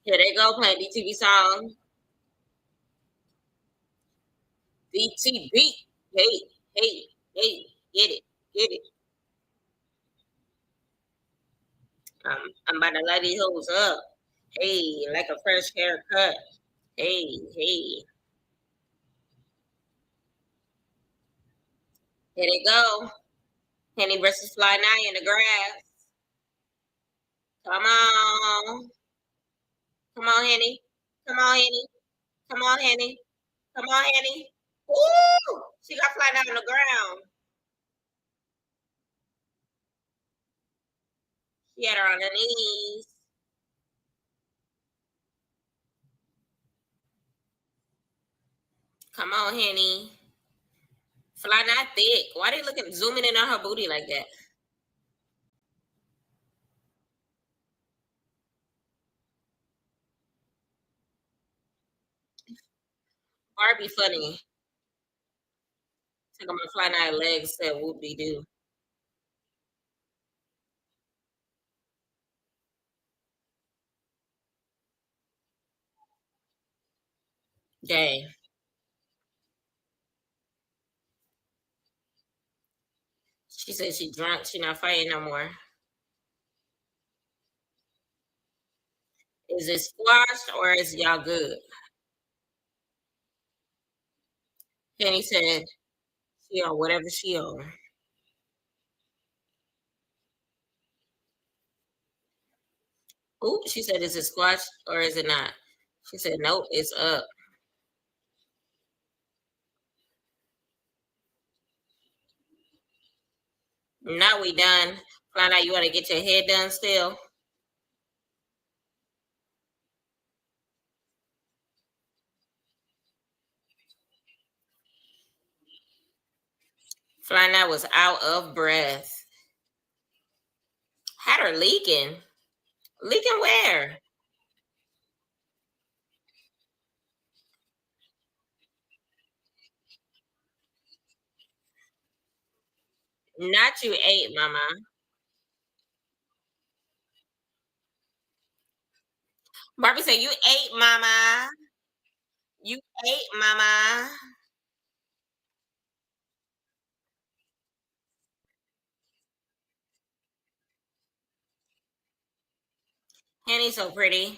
Here they go playing DTV song. DTV. Hey, hey, hey, get it, get it. I'm about to light these hoes up. Hey, like a fresh haircut. Hey, hey. Here they go. Henny versus Fly Nine in the grass. Come on. Come on, Henny. Come on, Henny. Come on, Henny. Come on, Henny. Ooh! She got Fly Nine on the ground. She had her on her knees. Come on, Henny. Fly Nine thick. Why they looking zooming in on her booty like that? Barbie funny. Took on my fly night legs, said whoop de doo. Dang. She said she drunk. She not fighting no more. Is it squashed or is y'all good? Penny said she on whatever she on. Oop, she said, is it squashed or is it not? She said, nope, it's up. Now we done. Find out you want to get your head done still. Flying out was out of breath. Had her leaking. Leaking where? Not you ate, mama. Barbie said, you ate, mama. You ate, mama. Henny's so pretty.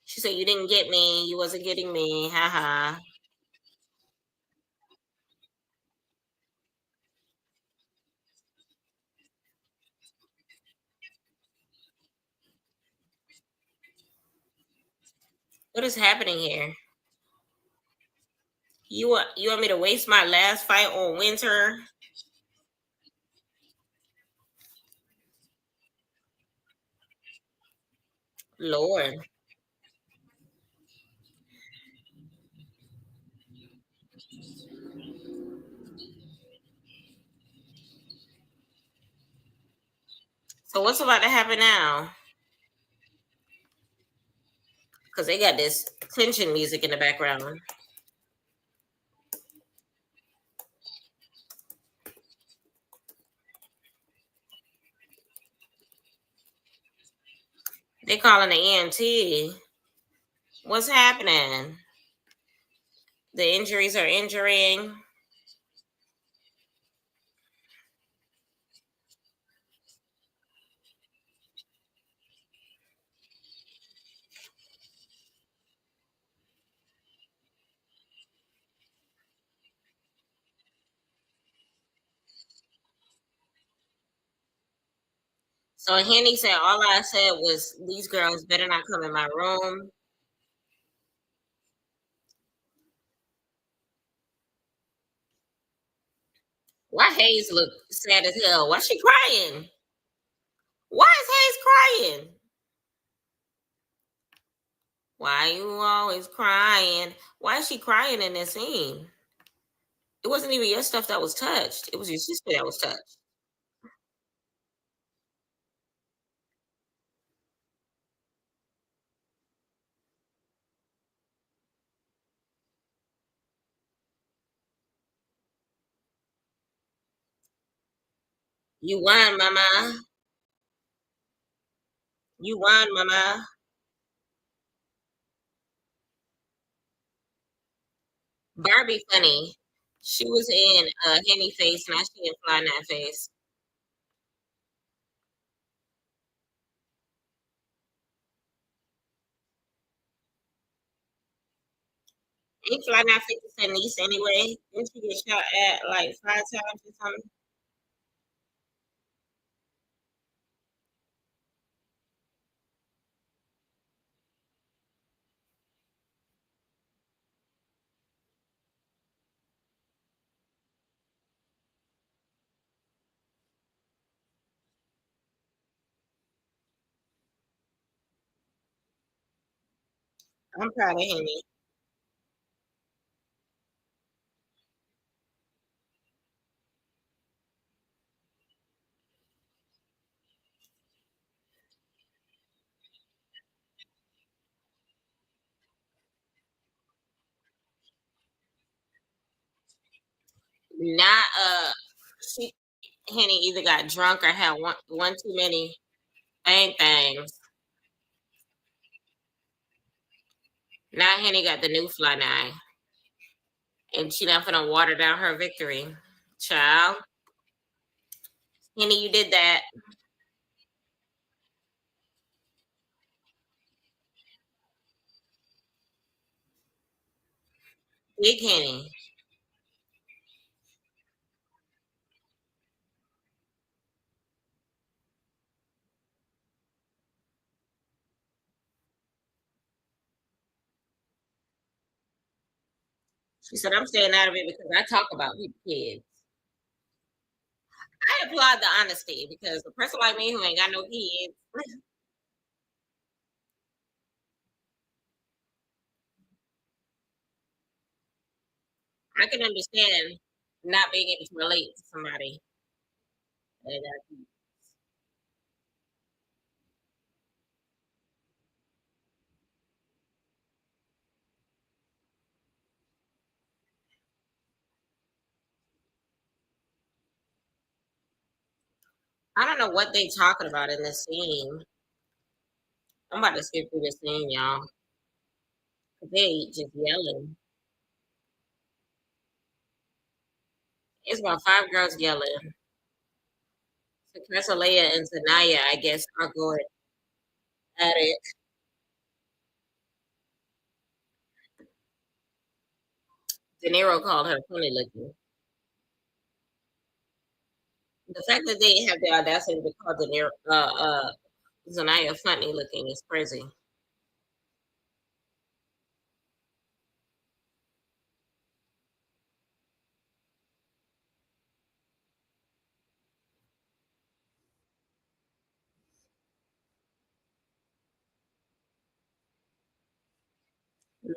She said, you didn't get me. You wasn't getting me. Ha ha. What is happening here? You want me to waste my last fight on Winter? Lord. So what's about to happen now? Because they got this clinching music in the background. They calling the EMT. What's happening? The injuries are injuring. So Henny said all I said was these girls better not come in my room. Why Hayes look sad as hell? Why she crying? Why is Hayes crying? Why you always crying? Why is she crying in this scene? It wasn't even your stuff that was touched. It was your sister that was touched. You won, mama. You won, mama. Barbie funny. She was in Henny Face, now she in Fly Night Face. Ain't Fly Night Face her niece anyway? Didn't she get shot at like 5 times or something? I'm proud of Henny. Not she Henny either got drunk or had one too many bang things. Now Henny got the new fly nine. And she not gonna water down her victory. Child. Henny, you did that. Big Henny. She said, I'm staying out of it because I talk about people kids. I applaud the honesty because a person like me who ain't got no kids, I can understand not being able to relate to somebody that got kids. I don't know what they talking about in this scene. I'm about to skip through this scene, y'all. 'Cause they just yelling. It's about five girls yelling. So Leia and Zanaya, I guess, are going at it. De Niro called her funny looking. The fact that they have the audacity to call De Niro, Zanaya funny looking is crazy.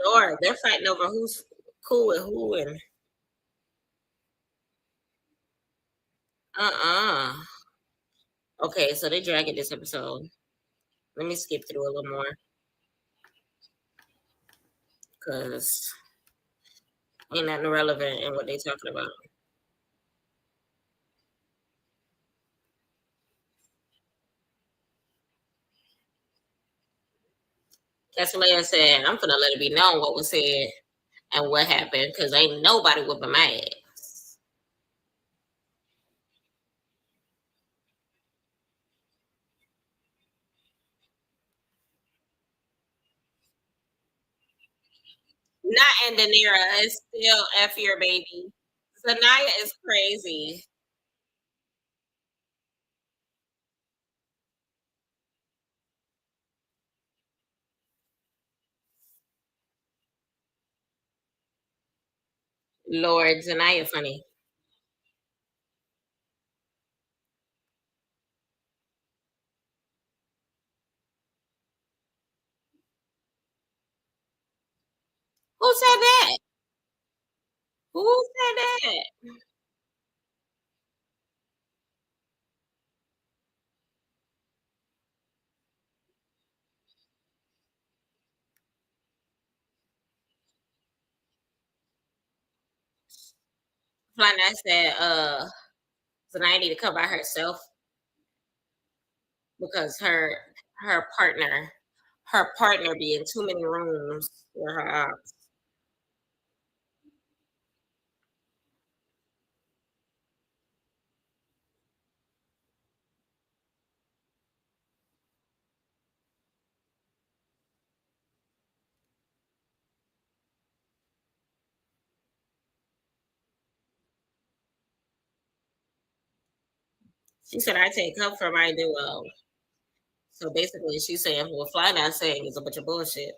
Lord, they're fighting over who's cool with who and uh-uh. Okay, so they dragging this episode. Let me skip through a little more because ain't nothing relevant in what they talking about. Castellan said, I'm gonna let it be known what was said and what happened because ain't nobody whooping my ass. Not in Daenerys, it's still F your baby. Zanaya is crazy. Lord, Zanaya funny. Who said that? Who said that? Fly Night said, Zanaya need to come by herself because her partner be in too many rooms with her ops. She said I take help from my duo. So basically she's saying what Fly Night saying is a bunch of bullshit.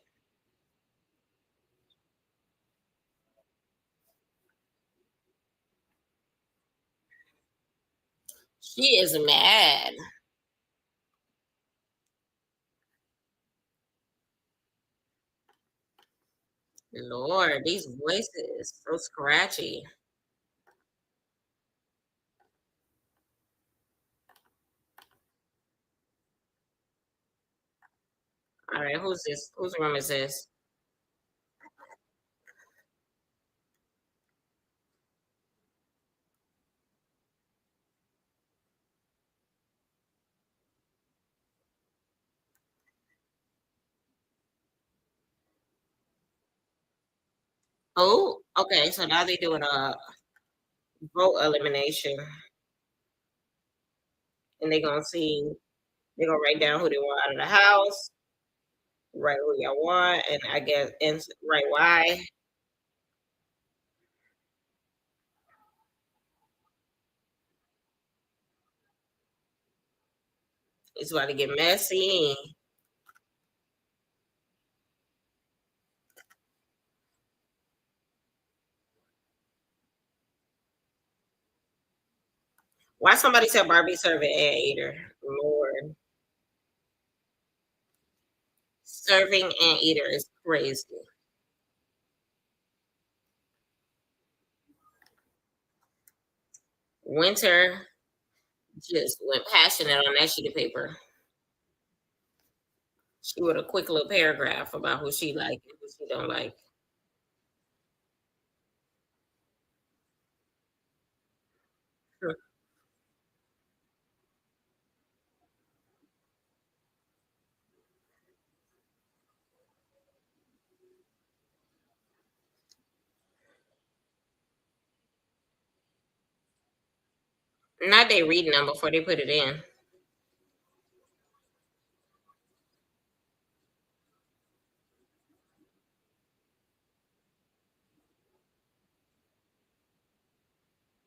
She is mad. Lord, these voices so scratchy. All right, who's this? Whose room is this? Oh, okay. So now they're doing a vote elimination, and they're gonna see. They're gonna write down who they want out of the house, write who y'all want, and I guess and write why. It's about to get messy. Why somebody said Barbie serving and eater? Lord, serving and eater is crazy. Winter just went passionate on that sheet of paper. She wrote a quick little paragraph about who she like and who she don't like. Not they reading them before they put it in.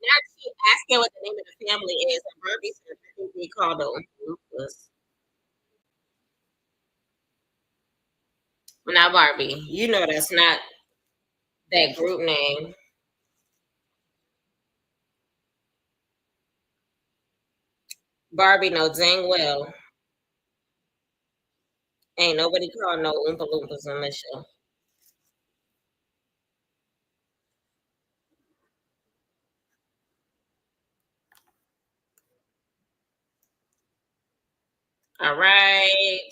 Now she asking what the name of the family is, and Barbie said I think they called them Lucas. Not Barbie. You know that's not that group name. Barbie knows dang well. Ain't nobody called no Oompa Loompas on this show. All right.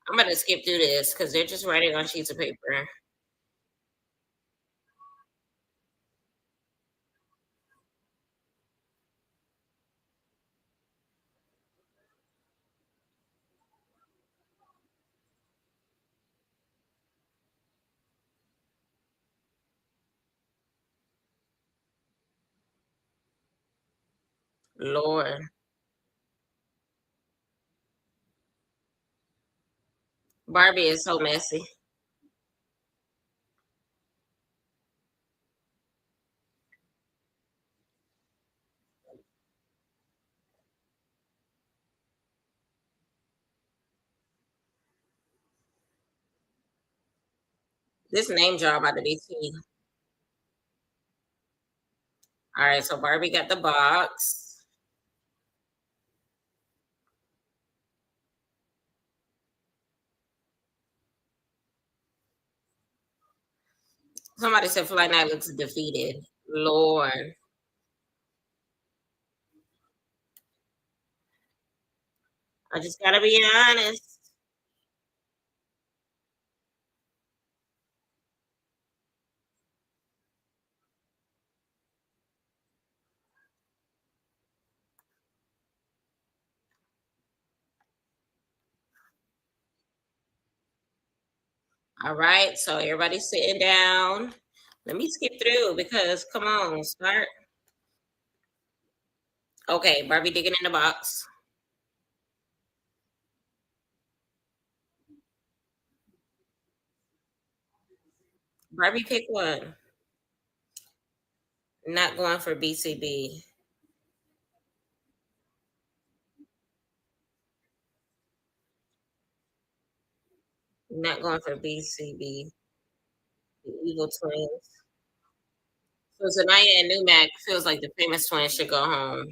I'm gonna skip through this because they're just writing on sheets of paper. Lord. Barbie is so messy. This name job about to be tea. All right, so Barbie got the box. Somebody said Flight Night looks defeated. Lord. I just gotta be honest. All right, so everybody's sitting down. Let me skip through because come on, start. Okay, Barbie digging in the box. Barbie pick one. Not going for BCB. Not going for BCB. The Evil Twins. So Zanaya and Numac feels like the famous twins should go home.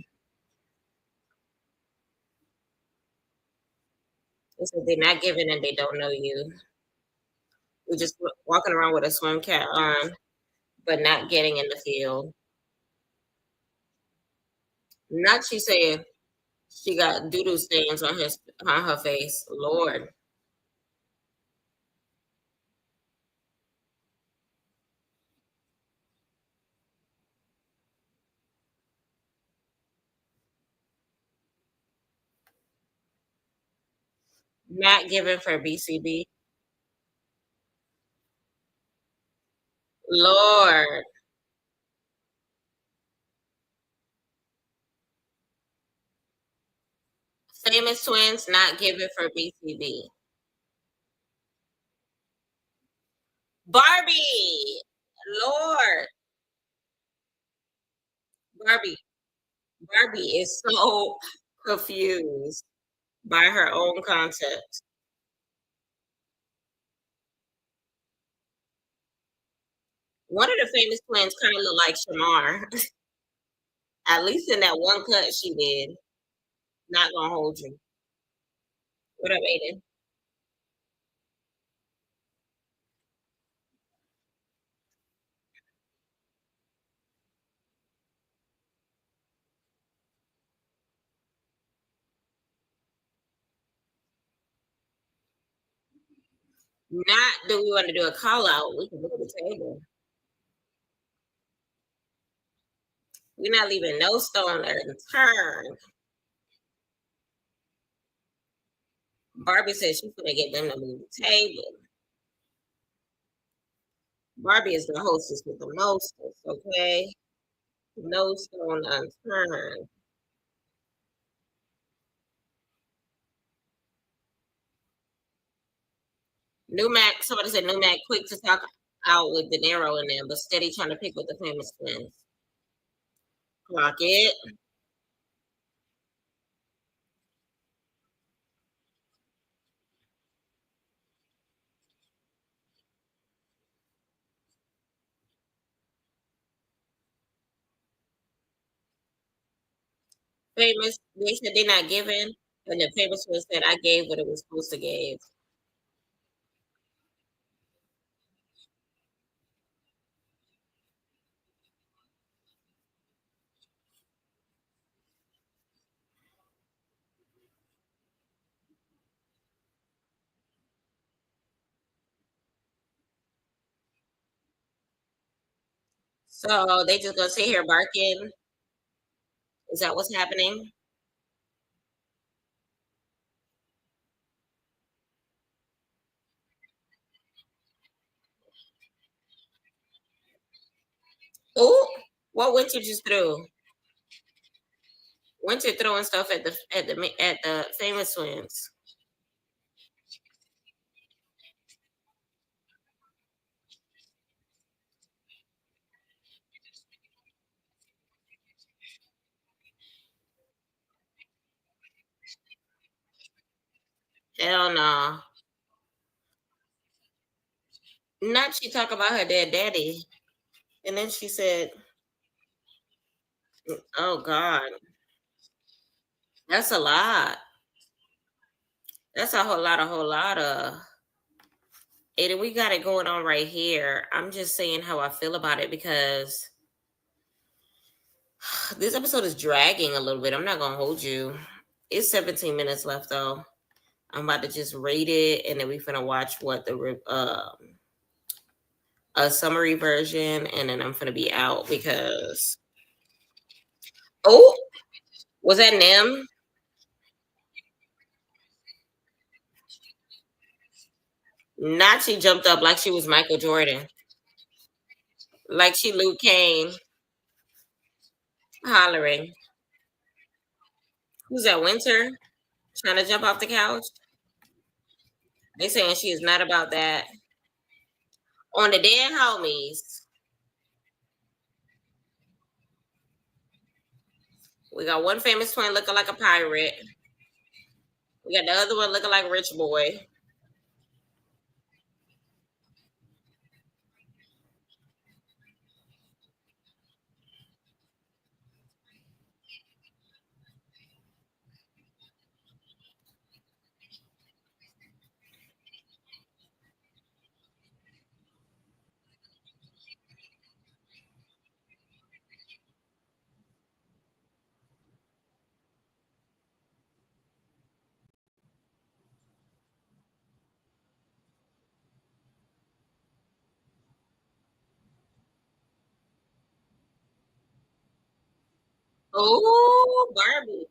They said they're not giving and they don't know you. We're just walking around with a swim cap on, but not getting in the field. Not she saying she got doodoo stains on her face. Lord, not giving for BCB. Lord. Famous twins not given for BTV. Barbie. Lord. Barbie. Barbie is so confused by her own concept. One of the famous twins kind of look like Shamar. At least in that one cut she did. Not gonna hold you. What up, Aiden? Not do we want to do a call out? We can move the table. We're not leaving no stone unturned. Barbie said she's gonna get them to move the table. Barbie is the hostess with the mostest, okay? No stone unturned. New Mac, somebody said New Mac quick to talk out with De Niro in them, but steady trying to pick with the famous twins. Clock it. Famous, they said they're not giving, and the famous one said I gave what it was supposed to give. So they just gonna sit here barking. Is that what's happening? Oh, what Winter just threw? Winter throwing stuff at the famous twins. Hell no. Not she talk about her dead daddy, and then she said, "Oh God, that's a lot. That's a whole lot of." And we got it going on right here. I'm just saying how I feel about it because this episode is dragging a little bit. I'm not gonna hold you. It's 17 minutes left though. I'm about to just rate it, and then we're gonna watch what the a summary version, and then I'm gonna be out because oh, was that Nim? Not she jumped up like she was Michael Jordan, like she Luke Kane hollering. Who's that? Winter trying to jump off the couch. They saying she is not about that. On the dead homies, we got one famous twin looking like a pirate. We got the other one looking like a rich boy. Oh, Barbie.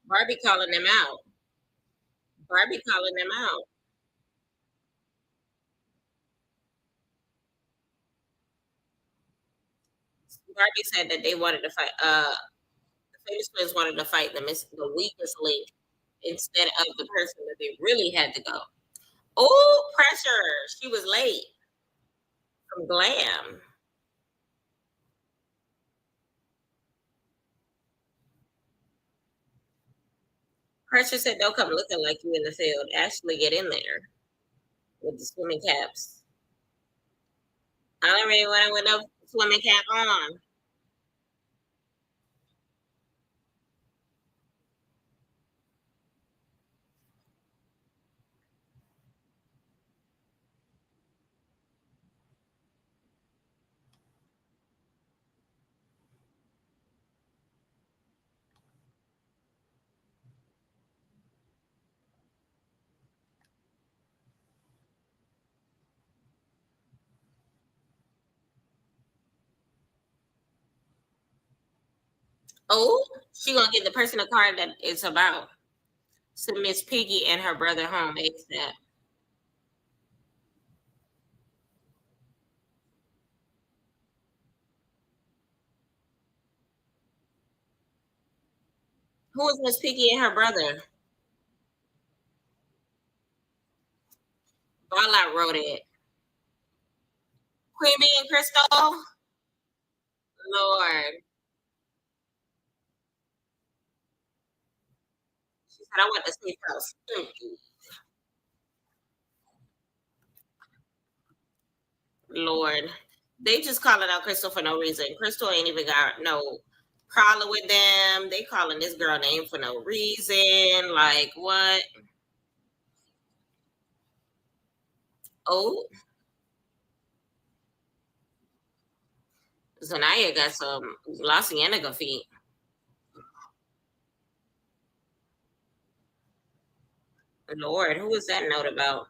Barbie calling them out. Barbie calling them out. Barbie said that they wanted to fight. The famous twins wanted to fight the weakest link instead of the person that they really had to go. Oh, pressure! She was late from Glam. Pressure said, "Don't come looking like you in the field. Actually, get in there with the swimming caps." I don't really want to with no swimming cap on. Oh, she gonna get the personal card that it's about. Send Miss Piggy and her brother home ASAP. Who is Miss Piggy and her brother? Bala wrote it. Queen Bee and Crystal. Lord, she said, "I want the safe house." Lord, they just calling out Crystal for no reason. Crystal ain't even got no problem with them. They calling this girl name for no reason. Like what? Oh, Zanaya got some La Cienega feet. Lord, who is that note about?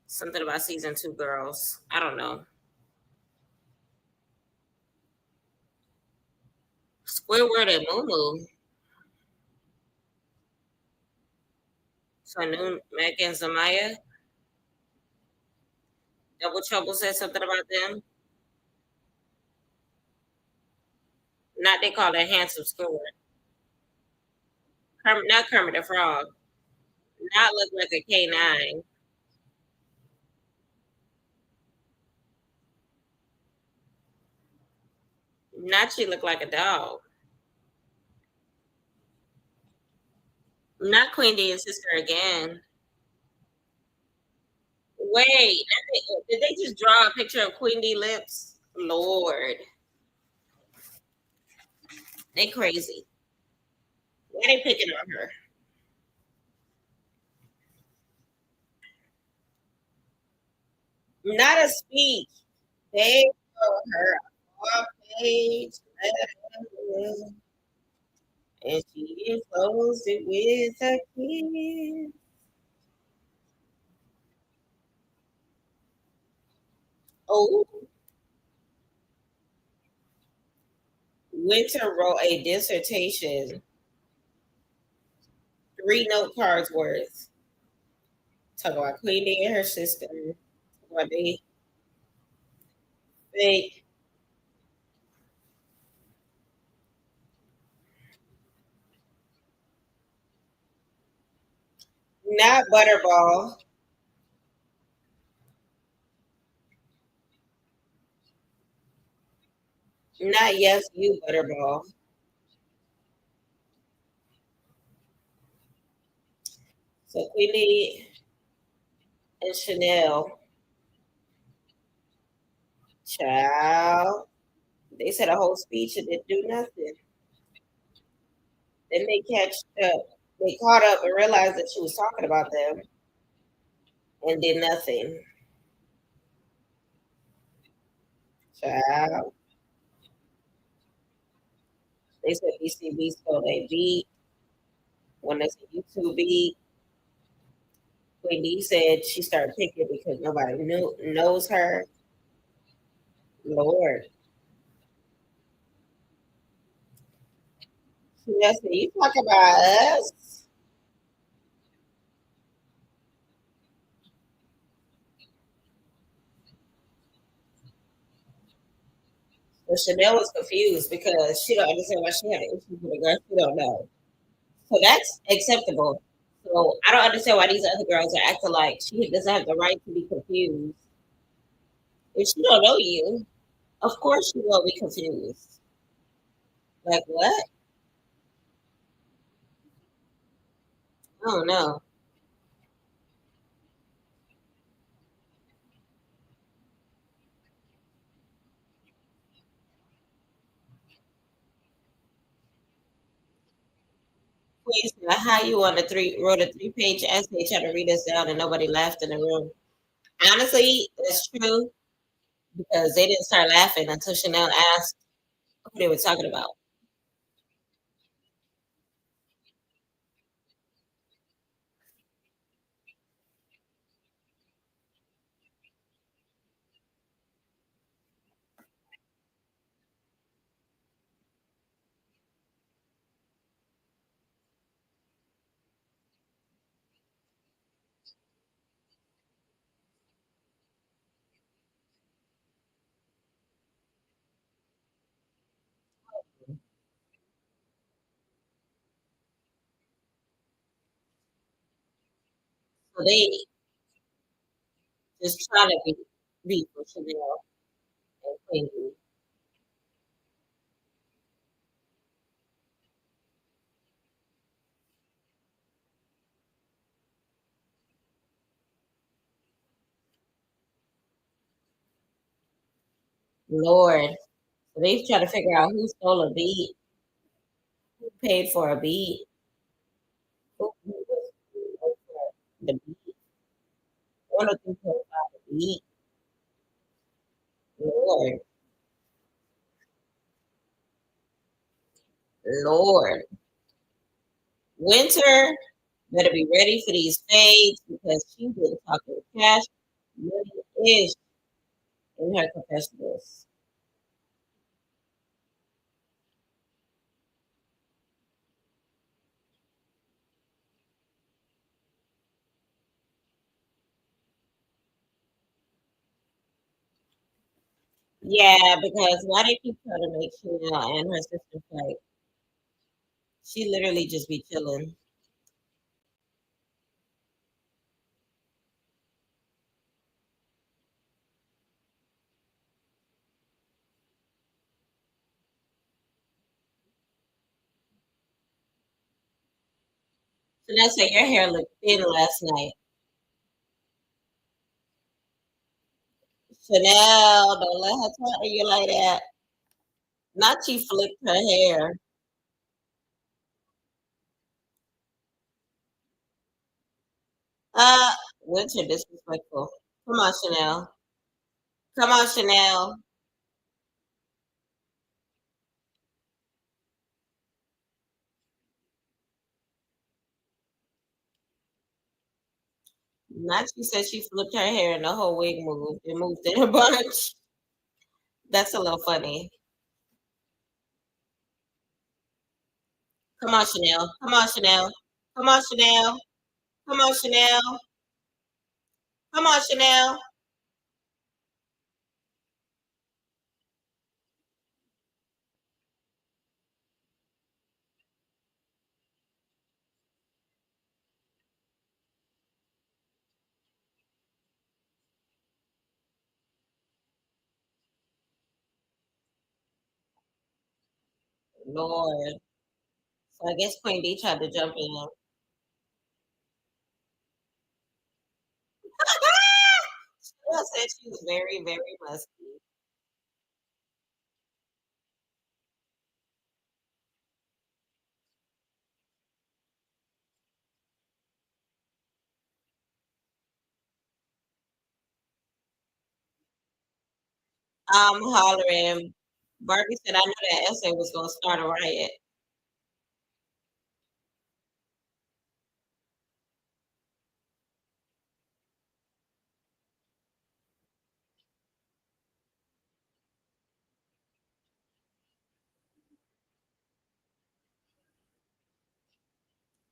Something about season 2 girls. I don't know. Squidward and Moo. So new Mac and Zamaya. Double Trouble said something about them. Not they call it handsome Squidward. Not Kermit the Frog. Not look like a K9. Not she look like a dog. Not Queen D and sister again. Wait, did they just draw a picture of Queen D lips? Lord, they crazy. Why they picking on her? Not a speech. They show her off page letter, and she enclosed it with a kiss. Oh, Winter wrote a dissertation, 3 note cards worth. Talk about Queen D and her sister. Talk about they fake, not Butterball, not Yes You Butterball. So Queen D and Chanel, child. They said a whole speech and didn't do nothing. Then they catched up. They caught up and realized that she was talking about them and did nothing. Child. They said BCB spelled a beat when they said YouTube beat. Queen D said she started picking because nobody knows her. Lord. Chanel said, "You talk about us." But Chanel was confused because she don't understand why she had an issue with a girl she don't know. So that's acceptable. So I don't understand why these other girls are acting like she doesn't have the right to be confused. If she don't know you, of course she will be confused. Like what? I don't know. Please, how you on a three wrote a 3-page essay trying to read us down and nobody laughed in the room. Honestly, that's true because they didn't start laughing until Chanel asked who they were talking about. So they just try to be for Chanel and Queen. Lord. So they try to figure out who stole a beat, who paid for a beat, who the beat, one of them paid for the beat. Lord, Lord. Winter better be ready for these fades because she been talking cash money ish in her confessionals. Yeah, because why they keep trying to make Chanel and her sister fight? She literally just be chilling. Chanel said your hair looked thin last night. Chanel, don't let her talk to you like that. Not she flicked her hair. Uh, Winter disrespectful. Come on, Chanel. Come on, Chanel. Not she said she flipped her hair and the whole wig moved. It moved in a bunch. That's a little funny. Come on, Chanel. Come on, Chanel. Come on, Chanel. Come on, Chanel. Come on, Chanel. Lord. So I guess Queen D tried to jump in. Chanel said she was very, very musky. I'm hollering. Barbie said, I knew that essay was going to start a riot.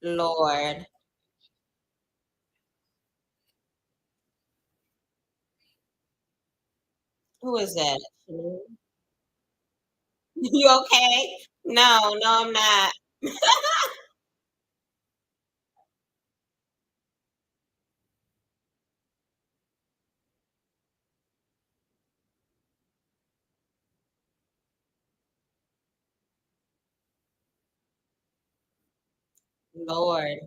Lord. Who is that? Chanel? You okay? No, no, I'm not. Lord,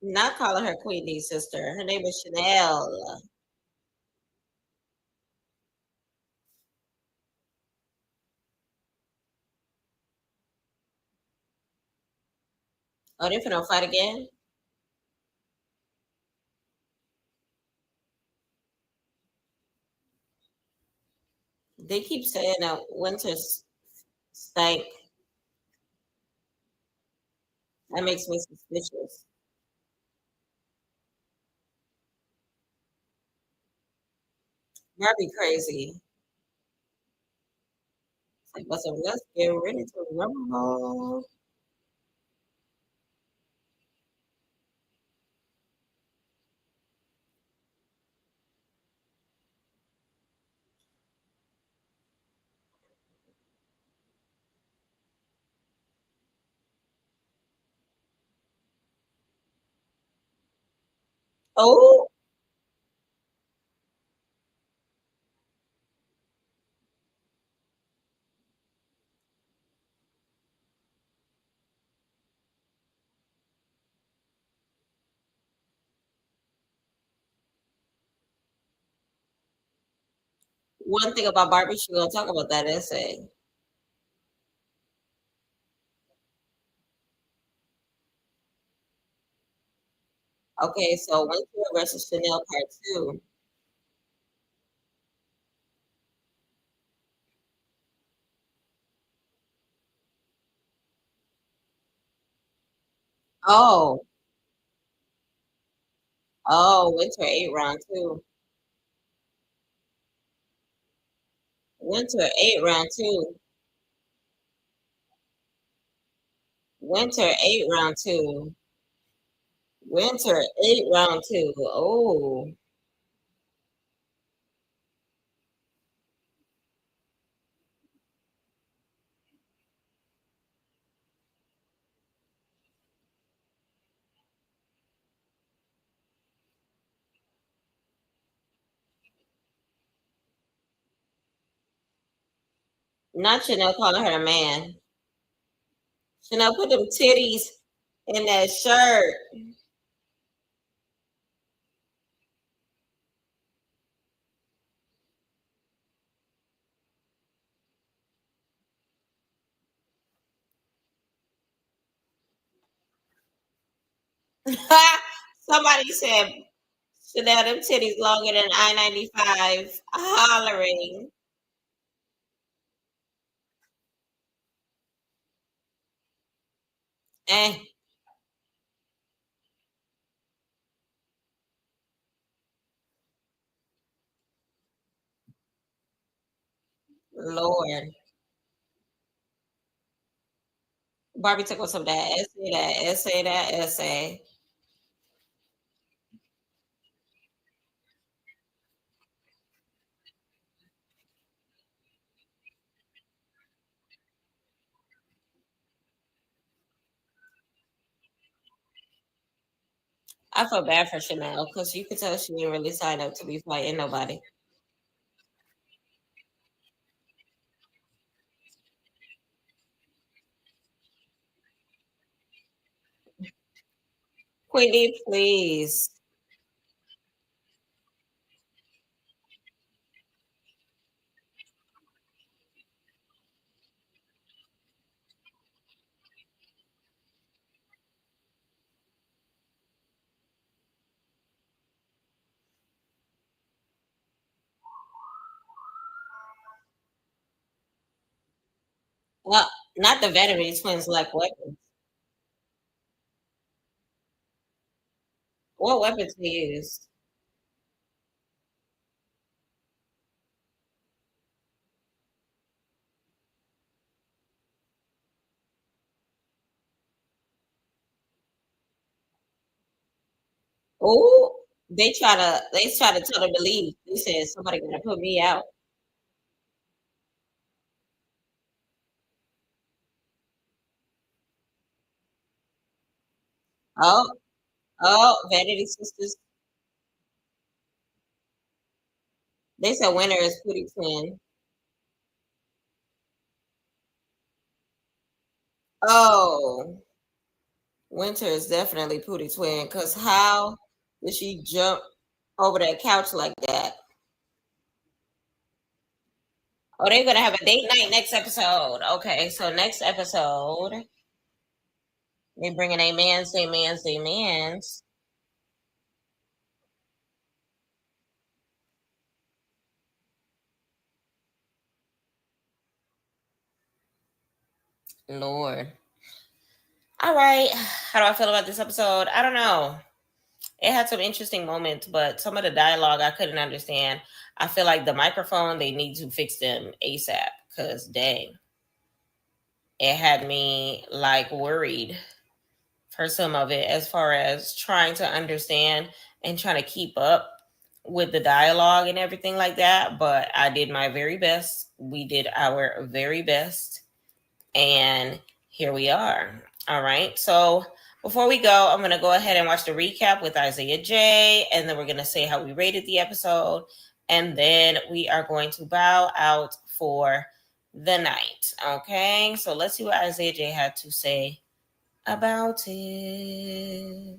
not calling her Queenie sister. Her name is Chanel. Oh, they finna fight again? They keep saying that winter's stank. That makes me suspicious. Barbie crazy. It's like, but so let's get ready to rumble. Oh, one thing about Barbie, she gonna talk about that essay. Okay, so Winter versus Chanel part two. Oh, oh, Winter eight round two. Winter eight round two. Winter eight round two. Winter eight round two. Oh, not Chanel calling her a man. Chanel put them titties in that shirt. Somebody said Chanel, them titties longer than I-95. Hollering. Eh, Lord. Barbie took on some of that essay, that essay, that essay. I feel bad for Chanel because you could tell she didn't really sign up to be fighting nobody. Queenie, please. Well, not the veteran twins like weapons. What weapons they use? Oh, they try to tell her to leave. They said somebody gonna put me out. Oh, oh, Vanity Sisters. They said Winter is Pootie Twin. Oh, Winter is definitely Pootie Twin. Cause how did she jump over that couch like that? Oh, they're gonna have a date night next episode. Okay, so next episode they bringing a man's, a man's, a man's. Lord. All right. How do I feel about this episode? I don't know. It had some interesting moments, but some of the dialogue I couldn't understand. I feel like the microphone, they need to fix them ASAP because dang, it had me like worried for some of it as far as trying to understand and trying to keep up with the dialogue and everything like that. But I did my very best. We did our very best. And here we are. All right. So before we go, I'm going to go ahead and watch the recap with Isaiah J. And then we're going to say how we rated the episode. And then we are going to bow out for the night. Okay. So let's see what Isaiah J had to say about it.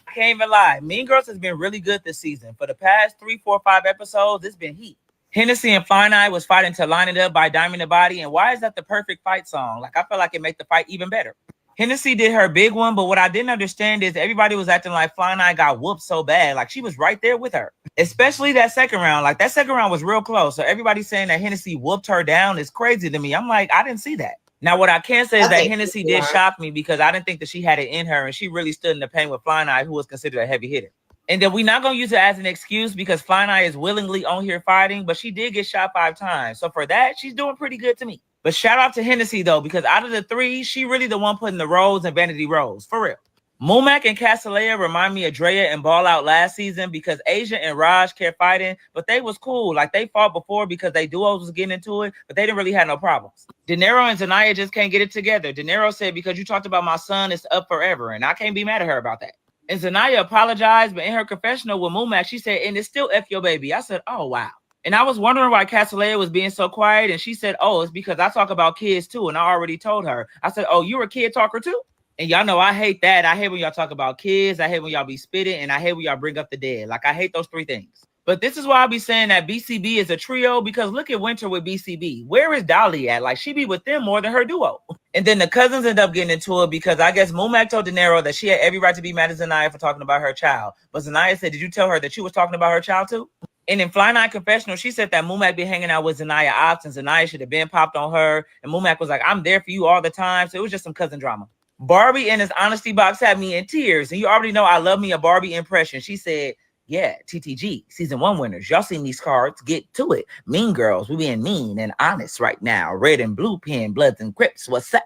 I can't even lie. Mean Girls has been really good this season. For the past 3, 4, 5 episodes, it's been heat. Hennessy and Fine Eye was fighting to Line It Up by Diamond the Body. And why is that the perfect fight song? Like, I feel like it made the fight even better. Hennessy did her big one, but what I didn't understand is everybody was acting like Fine Eye got whooped so bad. Like, she was right there with her. Especially that second round. Like, that second round was real close. So everybody saying that Hennessy whooped her down is crazy to me. I'm like, I didn't see that. Now, what I can say is that Hennessy did shock me because I didn't think that she had it in her, and she really stood in the pain with Fine Eye, who was considered a heavy hitter. And then we're not going to use it as an excuse because Fine Eye is willingly on here fighting, but she did get shot 5 times. So for that, she's doing pretty good to me. But shout out to Hennessy, though, because out of the 3, she really the one putting the Rose and Vanity Rose, for real. Mumak and Casalea remind me of Drea and Ball Out last season because Asia and Raj kept fighting, but they was cool. Like, they fought before because they duos was getting into it, but they didn't really have no problems. De Niro and Zanaya just can't get it together. De Niro said, because you talked about my son, it's up forever, and I can't be mad at her about that. And Zanaya apologized, but in her confessional with Mumak, she said, and it's still F your baby. I said, oh, wow. And I was wondering why Casalea was being so quiet, and she said, oh, it's because I talk about kids too, and I already told her. I said, oh, you're a kid talker too? And y'all know I hate that. I hate when y'all talk about kids. I hate when y'all be spitting. And I hate when y'all bring up the dead. Like, I hate those 3 things. But this is why I be saying that BCB is a trio, because look at Winter with BCB. Where is Dolly at? Like, she be with them more than her duo. And then the cousins end up getting into it because I guess Mumak told De Niro that she had every right to be mad at Zanaya for talking about her child. But Zanaya said, did you tell her that you was talking about her child too? And in Fly Night Confessional, she said that Mumak be hanging out with Zanaya Ops and Zanaya should have been popped on her. And Mumak was like, I'm there for you all the time. So it was just some cousin drama. Barbie in his honesty box had me in tears. And you already know I love me a Barbie impression. She said, yeah, TTG, season 1 winners. Y'all seen these cards. Get to it. Mean Girls, we being mean and honest right now. Red and blue pen, Bloods and Crips. What's up?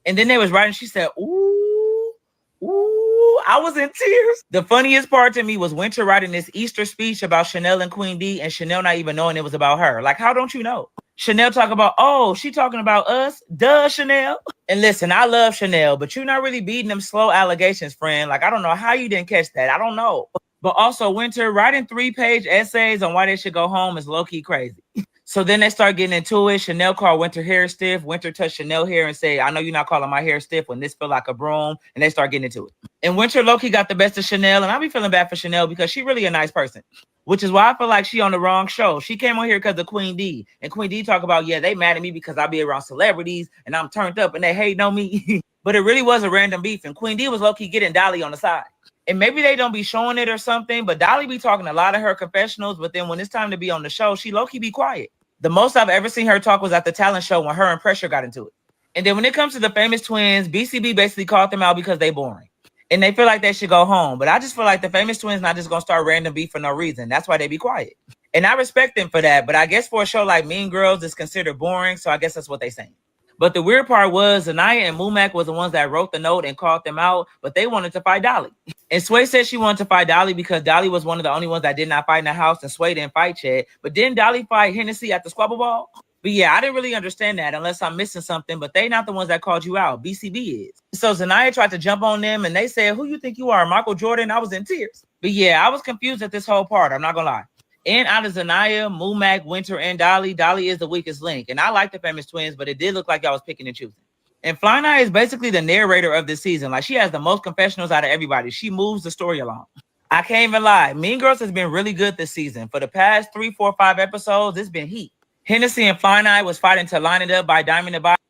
And then they was writing. She said, ooh, ooh. I was in tears. The funniest part to me was Winter writing this Easter speech about Chanel and Queen D, and Chanel not even knowing it was about her. Like, how don't you know? Chanel talking about, oh, she talking about us? Duh, Chanel. And listen, I love Chanel, but you're not really beating them slow allegations, friend. Like, I don't know how you didn't catch that. I don't know. But also, Winter writing 3-page essays on why they should go home is low-key crazy. So then they start getting into it. Chanel called Winter hair stiff. Winter touched Chanel hair and said, I know you're not calling my hair stiff when this feel like a broom. And they start getting into it. And Winter low-key got the best of Chanel. And I be feeling bad for Chanel because she really a nice person. Which is why I feel like she on the wrong show. She came on here because of Queen D. And Queen D talk about, yeah, they mad at me because I be around celebrities and I'm turned up and they hating on me. But it really was a random beef. And Queen D was low-key getting Dolly on the side. And maybe they don't be showing it or something, but Dolly be talking a lot of her confessionals. But then when it's time to be on the show, she low-key be quiet. The most I've ever seen her talk was at the talent show when her and Pressure got into it. And then when it comes to the famous twins, BCB basically called them out because they boring. And they feel like they should go home. But I just feel like the famous twins not just going to start random beef for no reason. That's why they be quiet. And I respect them for that. But I guess for a show like Mean Girls, it's considered boring. So I guess that's what they saying. But the weird part was Zanaya and Mumak was the ones that wrote the note and called them out, but they wanted to fight Dolly. And Sway said she wanted to fight Dolly because Dolly was one of the only ones that did not fight in the house, and Sway didn't fight yet. But didn't Dolly fight Hennessy at the squabble ball? But yeah, I didn't really understand that unless I'm missing something, but they not the ones that called you out. BCB is. So Zanaya tried to jump on them and they said, who you think you are, Michael Jordan? I was in tears. But yeah, I was confused at this whole part. I'm not gonna lie. And out of Zanaya, Mumak, Winter, and Dolly, Dolly is the weakest link. And I like the famous twins, but it did look like I was picking and choosing. And Flying Eye is basically the narrator of this season. Like, she has the most confessionals out of everybody. She moves the story along. I can't even lie. Mean Girls has been really good this season. For the past 3, 4, 5 episodes, it's been heat. Hennessy and Flying Eye was fighting to line it up by Diamond the Body.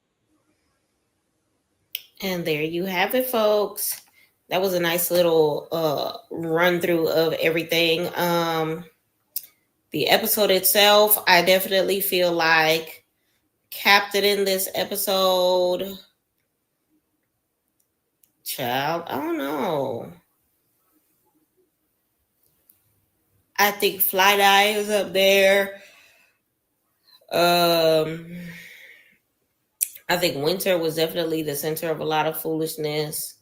And there you have it, folks. That was a nice little run through of everything. The episode itself, I definitely feel like Captain in this episode. Child, I don't know. I think Flight Eye is up there. I think Winter was definitely the center of a lot of foolishness.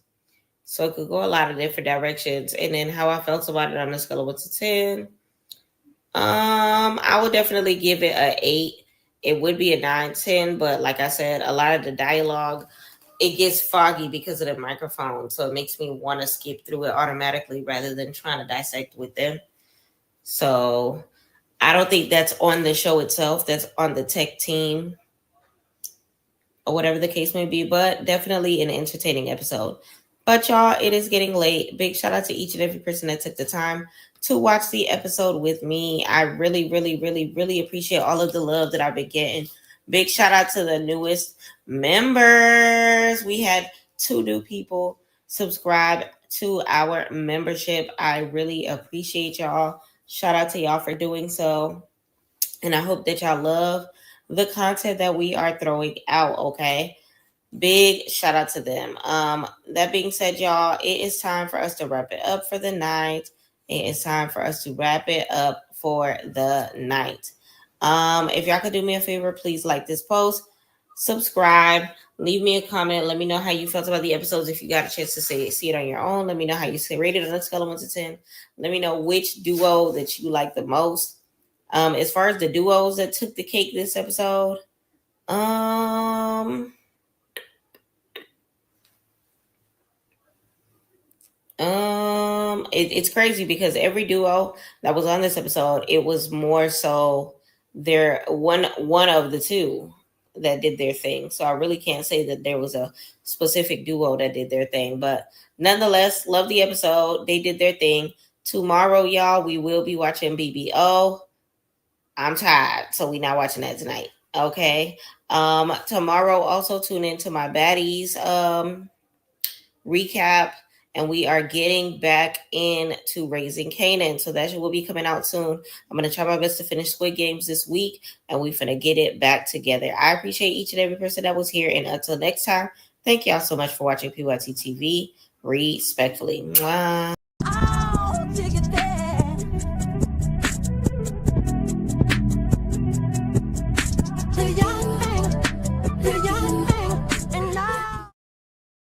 So it could go a lot of different directions. And then how I felt about it on a scale of 1 to 10. I would definitely give it a 8. It would be a 9, 10, but like I said, a lot of the dialogue, it gets foggy because of the microphone. So it makes me want to skip through it automatically rather than trying to dissect with them. So I don't think that's on the show itself. That's on the tech team or whatever the case may be, but definitely an entertaining episode. But y'all, it is getting late. Big shout out to each and every person that took the time to watch the episode with me. I really, really, really, really appreciate all of the love that I've been getting. Big shout out to the newest members. We had 2 new people subscribe to our membership. I really appreciate y'all. Shout out to y'all for doing so. And I hope that y'all love the content that we are throwing out, okay? Big shout out to them. That being said, y'all, it is time for us to wrap it up for the night. It is time for us to wrap it up for the night. If y'all could do me a favor, please like this post, subscribe, leave me a comment. Let me know how you felt about the episodes. If you got a chance to see it on your own, let me know how you rate it on a scale of 1 to 10. Let me know which duo that you like the most. As far as the duos that took the cake this episode, it's crazy because every duo that was on this episode, it was more so they're one of the 2 that did their thing. So I really can't say that there was a specific duo that did their thing, but nonetheless, love the episode. They did their thing. Tomorrow, y'all, we will be watching BBO. I'm tired, so we not watching that tonight. Okay. Tomorrow, also tune into my baddies recap, and we are getting back into Raising Kanan. So that will be coming out soon. I'm gonna try my best to finish Squid Games this week, and we finna get it back together. I appreciate each and every person that was here, and until next time, thank y'all so much for watching PYT TV. Respectfully. Mwah. Oh,